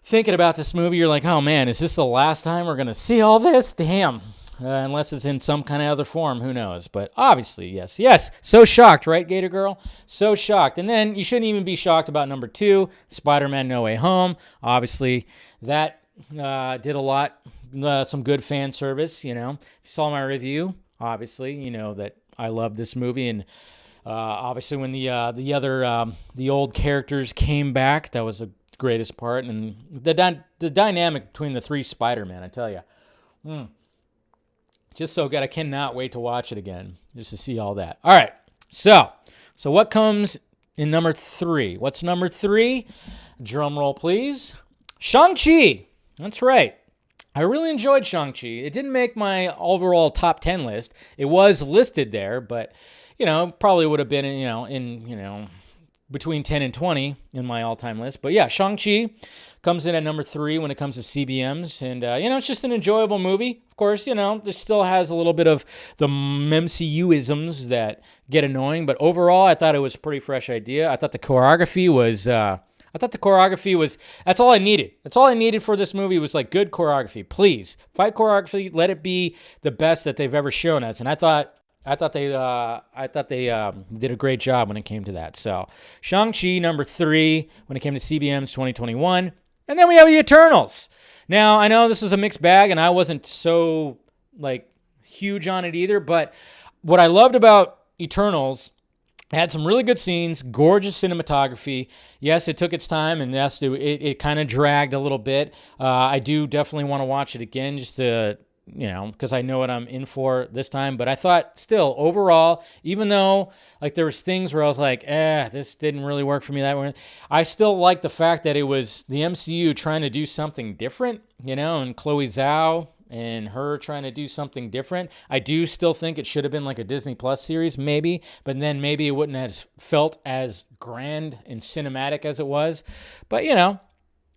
thinking about this movie, you're like, oh man, is this the last time we're going to see all this? Damn. Unless it's in some kind of other form, who knows? But obviously, yes. So shocked, right, Gator Girl? So shocked. And then you shouldn't even be shocked about number 2, Spider-Man No Way Home. Obviously, that did a lot, some good fan service, If you saw my review, obviously, you know that I love this movie. And obviously, when the old characters came back, that was the greatest part. And the dynamic between the 3 Spider-Man, I tell you. Just so good. I cannot wait to watch it again, just to see all that. All right. So what comes in number 3? What's number 3? Drum roll, please. Shang-Chi. That's right. I really enjoyed Shang-Chi. It didn't make my overall top 10 list. It was listed there, but, probably would have been, in between 10 and 20 in my all-time list. But yeah, Shang-Chi comes in at number 3 when it comes to CBMs. And, it's just an enjoyable movie. Of course, there still has a little bit of the MCU-isms that get annoying. But overall, I thought it was a pretty fresh idea. I thought the choreography was... that's all I needed. That's all I needed for this movie was like good choreography. Please, fight choreography. Let it be the best that they've ever shown us. And I thought they did a great job when it came to that. So Shang-Chi number 3 when it came to CBMs 2021. And then we have the Eternals. Now, I know this was a mixed bag, and I wasn't so huge on it either. But what I loved about Eternals, it had some really good scenes, gorgeous cinematography. Yes, it took its time, and yes, it kind of dragged a little bit. I do definitely want to watch it again just to, because I know what I'm in for this time. But I thought still, overall, even though there was things where I was like, this didn't really work for me that way, I still like the fact that it was the MCU trying to do something different, and Chloe Zhao and her trying to do something different. I do still think it should have been like a Disney Plus series, maybe, but then maybe it wouldn't have felt as grand and cinematic as it was. But,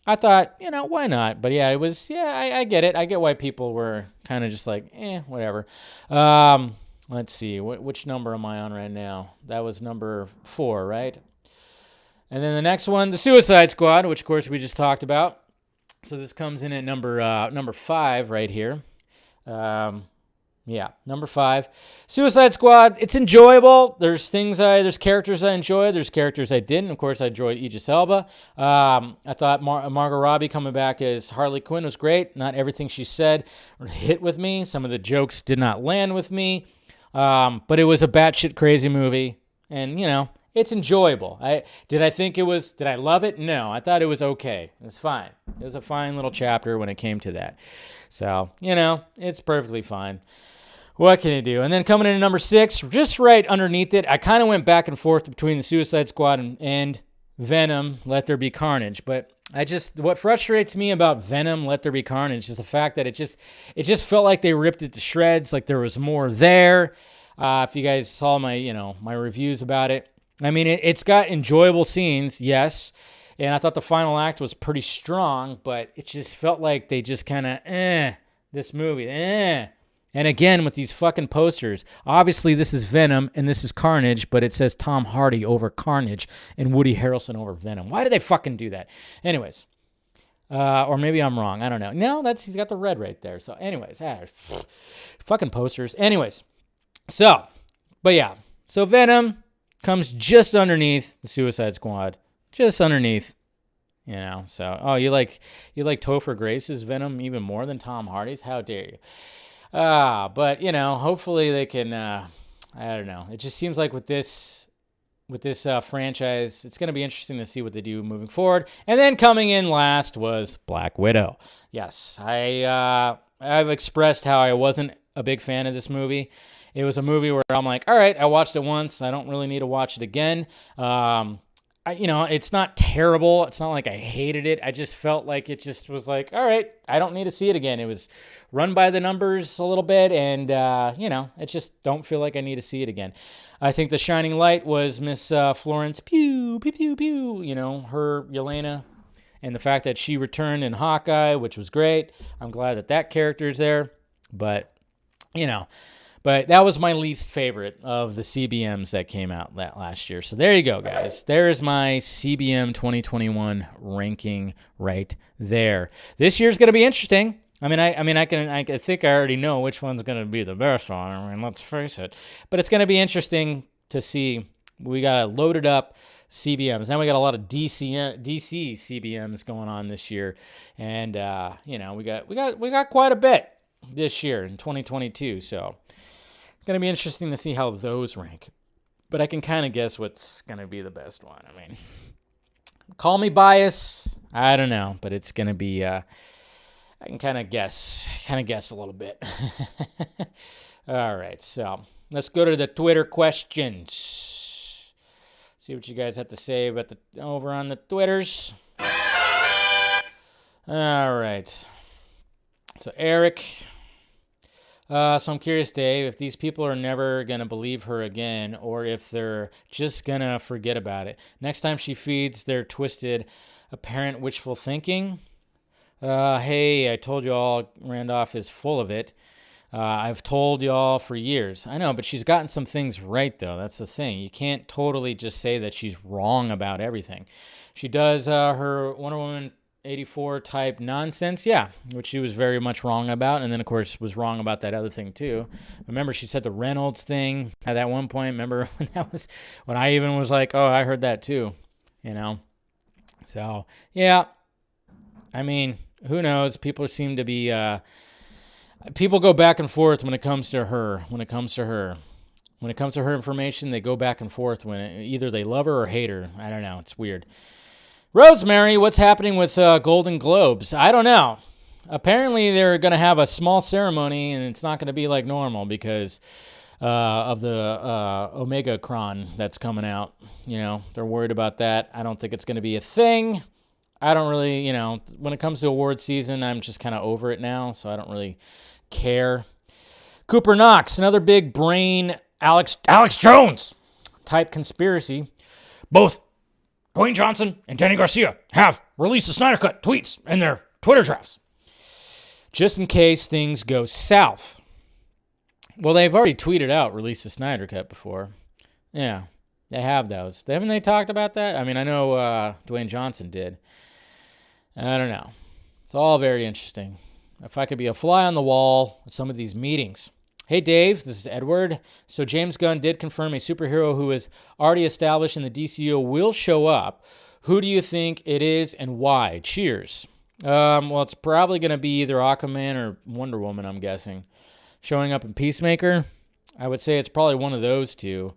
I thought, why not? But yeah, it was, I get it. I get why people were kind of just like, whatever. Let's see, which number am I on right now? That was number 4, right? And then the next one, the Suicide Squad, which of course we just talked about. So this comes in at number 5 right here. Number 5. Suicide Squad, it's enjoyable. There's characters I enjoyed. There's characters I didn't. Of course, I enjoyed Idris Elba. I thought Margot Robbie coming back as Harley Quinn was great. Not everything she said hit with me. Some of the jokes did not land with me. But it was a batshit crazy movie. And, it's enjoyable. Did I love it? No, I thought it was okay. It was fine. It was a fine little chapter when it came to that. So, it's perfectly fine. What can you do? And then coming in at number 6, just right underneath it, I kind of went back and forth between the Suicide Squad and Venom, Let There Be Carnage. But what frustrates me about Venom, Let There Be Carnage is the fact that it just felt like they ripped it to shreds, like there was more there. If you guys saw my reviews about it, I mean, it's got enjoyable scenes, yes, and I thought the final act was pretty strong, but it just felt like they just kind of, this movie, And again, with these fucking posters, obviously this is Venom and this is Carnage, but it says Tom Hardy over Carnage and Woody Harrelson over Venom. Why do they fucking do that? Anyways, or maybe I'm wrong. I don't know. No, he's got the red right there. So anyways, fucking posters. Anyways, so Venom comes just underneath the Suicide Squad, just underneath, So, you like Topher Grace's Venom even more than Tom Hardy's? How dare you? But hopefully they can. I don't know. It just seems like with this franchise, it's going to be interesting to see what they do moving forward. And then coming in last was Black Widow. Yes, I've expressed how I wasn't a big fan of this movie. It was a movie where I'm like, all right, I watched it once. I don't really need to watch it again. It's not terrible. It's not like I hated it. I just felt like it just was like, all right, I don't need to see it again. It was run by the numbers a little bit, and, it just don't feel like I need to see it again. I think the shining light was Miss Florence Pugh, pew, pew, pew, her, Yelena, and the fact that she returned in Hawkeye, which was great. I'm glad that character is there, but, But that was my least favorite of the CBMs that came out that last year. So there you go, guys. There's my CBM 2021 ranking right there. This year's going to be interesting. I think I already know which one's going to be the best one. I mean, let's face it. But it's going to be interesting to see. We got a loaded up CBMs. Now we got a lot of DC CBMs going on this year, and we got quite a bit this year in 2022. So it's gonna be interesting to see how those rank. But I can kind of guess what's gonna be the best one. I mean, call me biased. I don't know, but it's gonna be. I can kind of guess a little bit. All right, so let's go to the Twitter questions. See what you guys have to say about over on the Twitters. All right. So Eric. So I'm curious, Dave, if these people are never going to believe her again or if they're just going to forget about it. Next time she feeds their twisted, apparent wishful thinking. Hey, I told you all Randolph is full of it. I've told y'all for years. I know, but she's gotten some things right, though. That's the thing. You can't totally just say that she's wrong about everything. She does her Wonder Woman 84 type nonsense, yeah, which she was very much wrong about, and then, of course, was wrong about that other thing, too. Remember, she said the Reynolds thing at that one point. Remember when I even was like, oh, I heard that, too, So, yeah, I mean, who knows? People seem to be... People go back and forth when it comes to her. When it comes to her information, they go back and forth when either they love her or hate her. I don't know. It's weird. Rosemary, what's happening with Golden Globes? I don't know. Apparently, they're going to have a small ceremony, and it's not going to be like normal because of the Omega-cron that's coming out. They're worried about that. I don't think it's going to be a thing. I don't really, when it comes to award season, I'm just kind of over it now, so I don't really care. Cooper Knox, another big brain Alex Jones type conspiracy. Both Dwayne Johnson and Danny Garcia have released the Snyder Cut tweets in their Twitter drafts, just in case things go south. Well, they've already tweeted out release the Snyder Cut before. Yeah, they have those. Haven't they talked about that? I mean, I know Dwayne Johnson did. I don't know. It's all very interesting. If I could be a fly on the wall at some of these meetings. Hey, Dave, this is Edward. So James Gunn did confirm a superhero who is already established in the DCEU will show up. Who do you think it is and why? Cheers. Well, it's probably going to be either Aquaman or Wonder Woman, I'm guessing. Showing up in Peacemaker, I would say it's probably one of those two.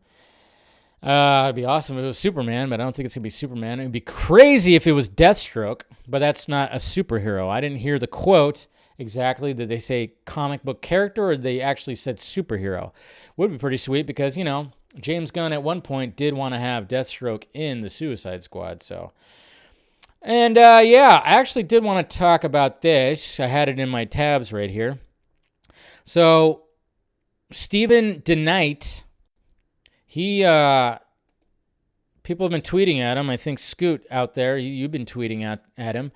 It'd be awesome if it was Superman, but I don't think it's going to be Superman. It'd be crazy if it was Deathstroke, but that's not a superhero. I didn't hear the quote exactly. Did they say comic book character or they actually said superhero? Would be pretty sweet because, James Gunn at one point did want to have Deathstroke in the Suicide Squad. So, and I actually did want to talk about this. I had it in my tabs right here. So, Stephen DeKnight... people have been tweeting at him. I think Scoot out there, you've been tweeting at him.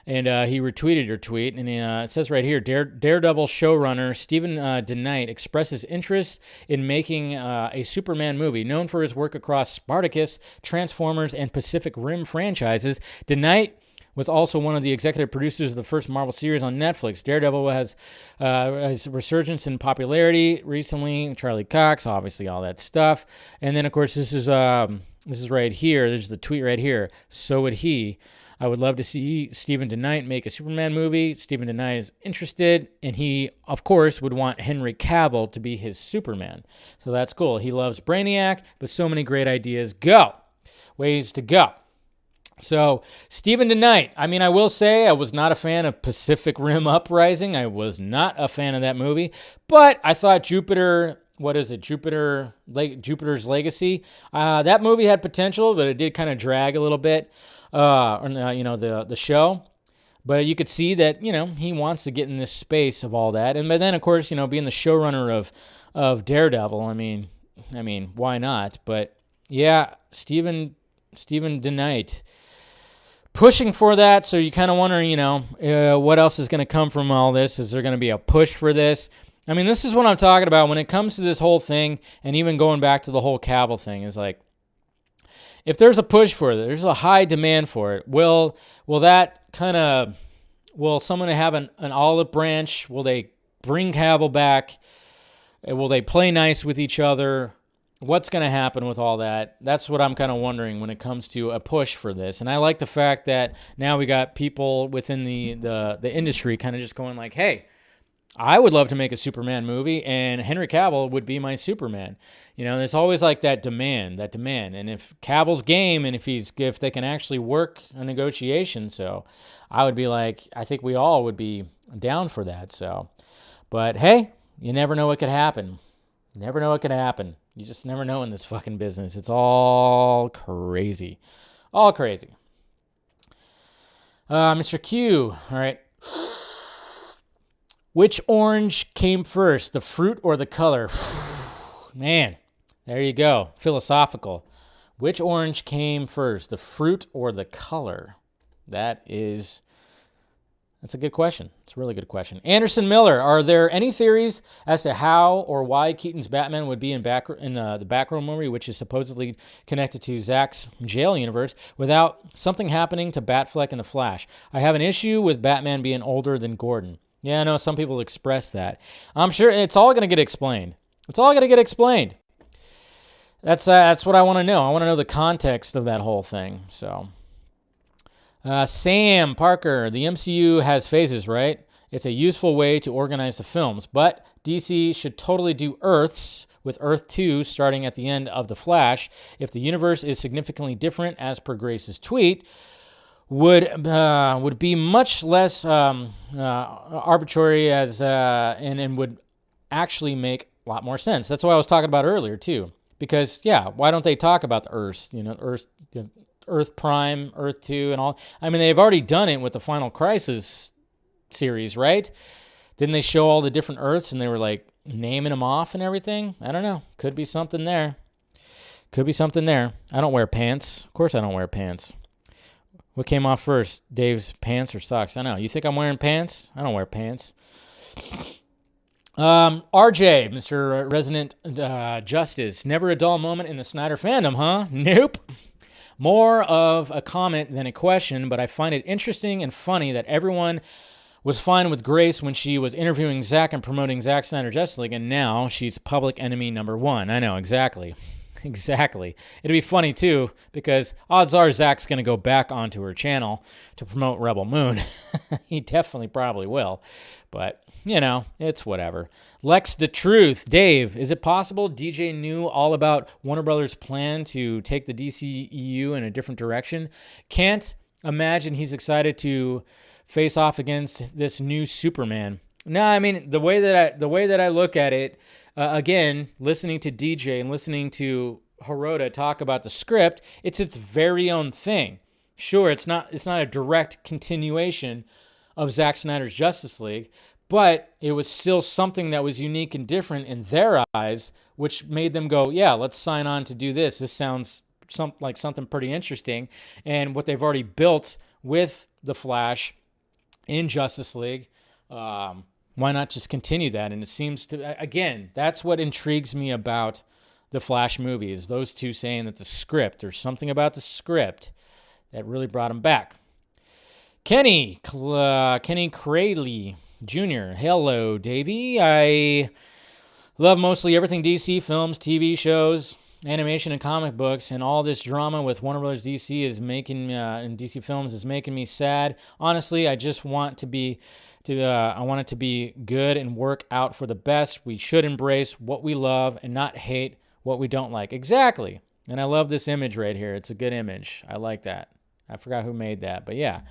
And he retweeted your tweet. And it says right here, Daredevil showrunner Stephen DeKnight expresses interest in making a Superman movie. Known for his work across Spartacus, Transformers, and Pacific Rim franchises, DeKnight was also one of the executive producers of the first Marvel series on Netflix. Daredevil has resurgence in popularity recently. Charlie Cox, obviously, all that stuff. And then, of course, this is right here. There's the tweet right here. So would he. I would love to see Stephen DeKnight make a Superman movie. Stephen DeKnight is interested, and he, of course, would want Henry Cavill to be his Superman. So that's cool. He loves Brainiac, but so many great ideas. Ways to go. So, Stephen DeKnight, I will say I was not a fan of Pacific Rim Uprising. I was not a fan of that movie, but I thought Jupiter's Legacy, that movie had potential, but it did kind of drag a little bit, the show. But you could see that, he wants to get in this space of all that. But then, of course, being the showrunner of Daredevil, I mean, why not? But, yeah, Stephen DeKnight pushing for that, so you kind of wonder, what else is going to come from all this? Is there going to be a push for this? I mean, this is what I'm talking about when it comes to this whole thing, and even going back to the whole Cavill thing, is like, if there's a push for it, there's a high demand for it, will someone have an olive branch? Will they bring Cavill back? Will they play nice with each other? What's going to happen with all that? That's what I'm kind of wondering when it comes to a push for this. And I like the fact that now we got people within the industry kind of just going like, hey, I would love to make a Superman movie, and Henry Cavill would be my Superman. You know, there's always like that demand. And if Cavill's game, and if they can actually work a negotiation, so I would be like, I think we all would be down for that. So, but hey, you never know what could happen. Never know what could happen. You just never know in this fucking business. It's all crazy. All crazy. Mr. Q, all right. Which orange came first, the fruit or the color? Man, there you go. Philosophical. Which orange came first, the fruit or the color? That's a good question. It's a really good question. Anderson Miller, are there any theories as to how or why Keaton's Batman would be in the Batgirl movie, which is supposedly connected to Zack's jail universe, without something happening to Batfleck and the Flash? I have an issue with Batman being older than Gordon. Yeah, I know some people express that. I'm sure it's all going to get explained. It's all going to get explained. That's what I want to know. I want to know the context of that whole thing. So, Sam Parker, the MCU has phases, right? It's a useful way to organize the films, but DC should totally do Earths, with Earth 2 starting at the end of The Flash. If the universe is significantly different, as per Grace's tweet, would be much less arbitrary and would actually make a lot more sense. That's what I was talking about earlier too. Because why don't they talk about the Earths? You know, Earth Prime, Earth 2, and all. I mean, they've already done it with the Final Crisis series, right? Didn't they show all the different Earths and they were like naming them off and everything? I don't know. Could be something there. I don't wear pants. Of course I don't wear pants. What came off first, Dave's pants or socks? I know. You think I'm wearing pants? I don't wear pants. RJ, Mr. Resident Justice. Never a dull moment in the Snyder fandom, huh? Nope. More of a comment than a question, but I find it interesting and funny that everyone was fine with Grace when she was interviewing Zack and promoting Zack Snyder Justice League, and now she's public enemy number one. I know, exactly. Exactly. It'd be funny, too, because odds are Zack's going to go back onto her channel to promote Rebel Moon. He definitely probably will. But, you know, it's whatever. Lex the Truth. Dave, is it possible DJ knew all about Warner Brothers' plan to take the DCEU in a different direction? Can't imagine he's excited to face off against this new Superman. No, I mean, the way that I look at it, again, listening to DJ and listening to Hirota talk about the script, it's its very own thing. Sure, it's not a direct continuation of Zack Snyder's Justice League, but it was still something that was unique and different in their eyes, which made them go, yeah, let's sign on to do this. This sounds like something pretty interesting. And what they've already built with the Flash in Justice League, why not just continue that? And it seems to, again, that's what intrigues me about the Flash movie, is those two saying that the script, or something about the script that really brought him back. Kenny Crayley Jr. Hello, Davey. I love mostly everything DC, films, TV shows, animation, and comic books, and all this drama with Warner Bros. DC is making and DC Films is making me sad. Honestly, I just want I want it to be good and work out for the best. We should embrace what we love and not hate what we don't like. Exactly. And I love this image right here. It's a good image. I like that. I forgot who made that, but yeah.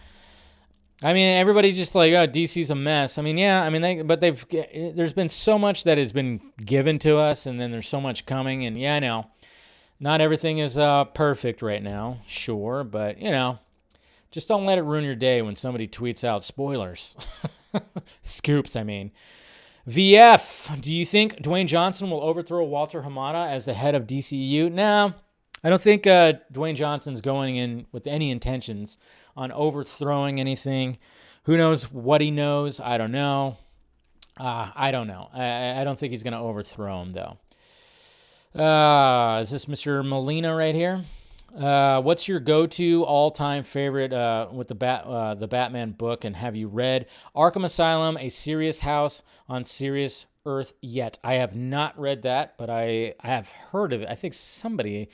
I mean, everybody's just like, oh, DC's a mess. I mean, yeah. I mean, there's been so much that has been given to us, and then there's so much coming. And yeah, I know, not everything is perfect right now. Sure, but you know, just don't let it ruin your day when somebody tweets out spoilers. Scoops, I mean. VF, do you think Dwayne Johnson will overthrow Walter Hamada as the head of DCEU? No, I don't think Dwayne Johnson's going in with any intentions on overthrowing anything. Who knows what he knows? I don't know. I don't know. I don't think he's going to overthrow him, though. Is this Mr. Molina right here? What's your go-to all-time favorite with the Batman book, and have you read Arkham Asylum, A Serious House on Serious Earth yet? I have not read that, but I have heard of it. I think somebody's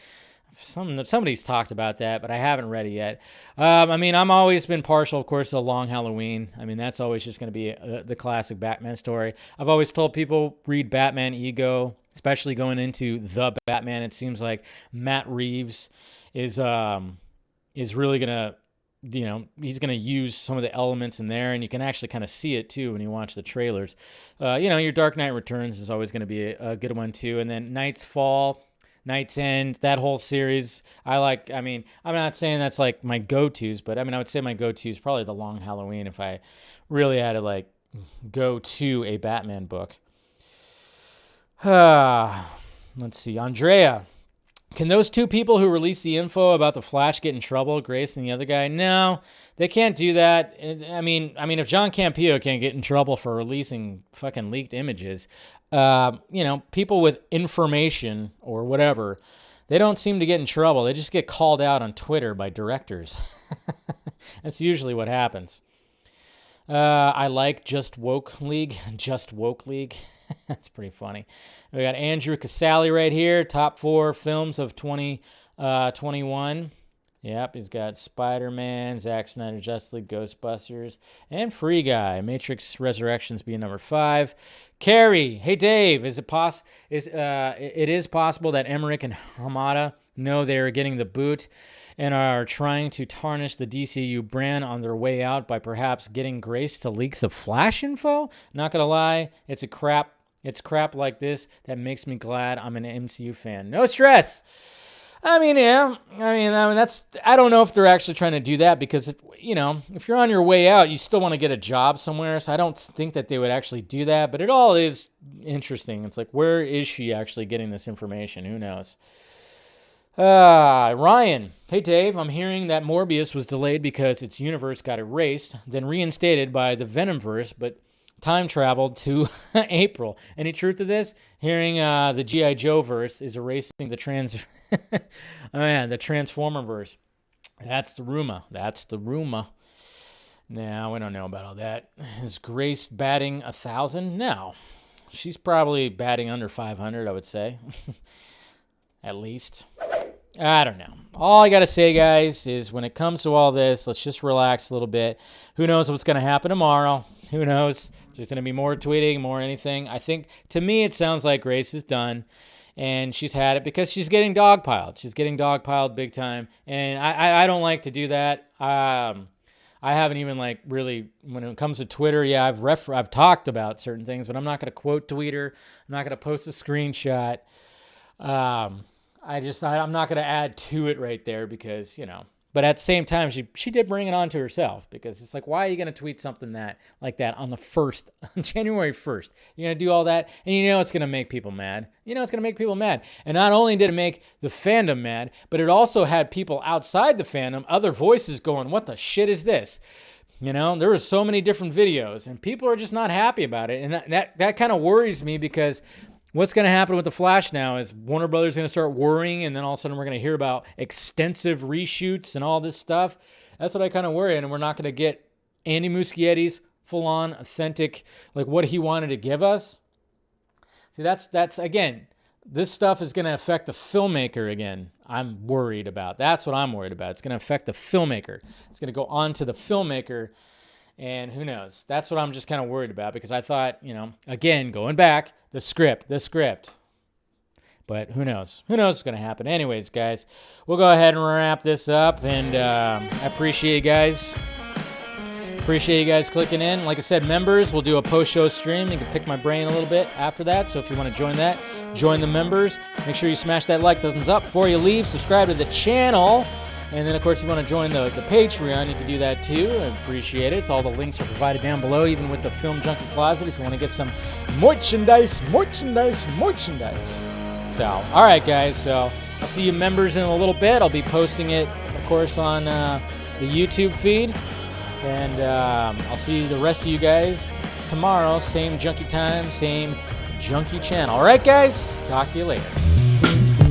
talked about that, but I haven't read it yet. I mean, I'm always been partial, of course, to Long Halloween. I mean, that's always just going to be the classic Batman story. I've always told people, read Batman Ego, especially going into The Batman. It seems like Matt Reeves is really going to, he's going to use some of the elements in there, and you can actually kind of see it, too, when you watch the trailers. Your Dark Knight Returns is always going to be a good one, too. And then Knight's Fall, Knight's End, that whole series, I like. I mean, I'm not saying that's like my go-tos, but I mean, I would say my go-to is probably The Long Halloween if I really had to like go to a Batman book. Let's see, Andrea. Can those two people who released the info about the Flash get in trouble, Grace and the other guy? No, they can't do that. I mean, if John Campillo can't get in trouble for releasing fucking leaked images, people with information or whatever, they don't seem to get in trouble. They just get called out on Twitter by directors. That's usually what happens. I like Just Woke League. That's pretty funny. We got Andrew Casale right here. Top 4 films of 2021. Yep, he's got Spider-Man, Zack Snyder, Justice League, Ghostbusters, and Free Guy. Matrix Resurrections being number 5. Carrie, hey Dave, it is possible that Emmerich and Hamada know they're getting the boot and are trying to tarnish the DCEU brand on their way out by perhaps getting Grace to leak the Flash info? Not gonna lie, it's crap like this that makes me glad I'm an MCU fan. No stress. I mean, yeah. I don't know if they're actually trying to do that because, if you're on your way out, you still want to get a job somewhere. So I don't think that they would actually do that. But it all is interesting. It's like, where is she actually getting this information? Who knows? Ryan. Hey, Dave. I'm hearing that Morbius was delayed because its universe got erased, then reinstated by the Venomverse, but time traveled to April. Any truth to this? Hearing the G.I. Joe verse is erasing the the Transformer verse. That's the rumor. Now, we don't know about all that. Is Grace batting 1,000? No. She's probably batting under 500, I would say. At least. I don't know. All I got to say, guys, is when it comes to all this, let's just relax a little bit. Who knows what's going to happen tomorrow? Who knows? There's going to be more tweeting, more anything. I think, to me, it sounds like Grace is done, and she's had it because she's getting dogpiled. She's getting dogpiled big time, and I don't like to do that. I haven't even really, when it comes to Twitter, yeah, I've talked about certain things, but I'm not going to quote tweet her. I'm not going to post a screenshot. I'm not going to add to it right there because, But at the same time, she did bring it on to herself because it's like, why are you going to tweet something like that on the 1st, January 1st? You're going to do all that, and it's going to make people mad. It's going to make people mad. And not only did it make the fandom mad, but it also had people outside the fandom, other voices going, what the shit is this? There were so many different videos, and people are just not happy about it. And that kind of worries me because what's going to happen with The Flash now is Warner Brothers is going to start worrying, and then all of a sudden we're going to hear about extensive reshoots and all this stuff. That's what I kind of worry, and we're not going to get Andy Muschietti's full-on, authentic, like what he wanted to give us. See, that's again, this stuff is going to affect the filmmaker again. I'm worried about. That's what I'm worried about. It's going to affect the filmmaker. It's going to go on to the filmmaker. And who knows? That's what I'm just kind of worried about because I thought, again, going back, the script. But who knows? Who knows what's going to happen? Anyways, guys, we'll go ahead and wrap this up. And I appreciate you guys. Appreciate you guys clicking in. Like I said, members, we'll do a post-show stream. You can pick my brain a little bit after that. So if you want to join that, join the members. Make sure you smash that like thumbs up before you leave. Subscribe to the channel. And then, of course, if you want to join the Patreon, you can do that too. I appreciate it. It's all the links are provided down below, even with the Film Junkie Closet, if you want to get some merchandise. So, all right, guys. So, I'll see you members in a little bit. I'll be posting it, of course, on the YouTube feed. And I'll see the rest of you guys tomorrow. Same Junkee time, same Junkee channel. All right, guys? Talk to you later.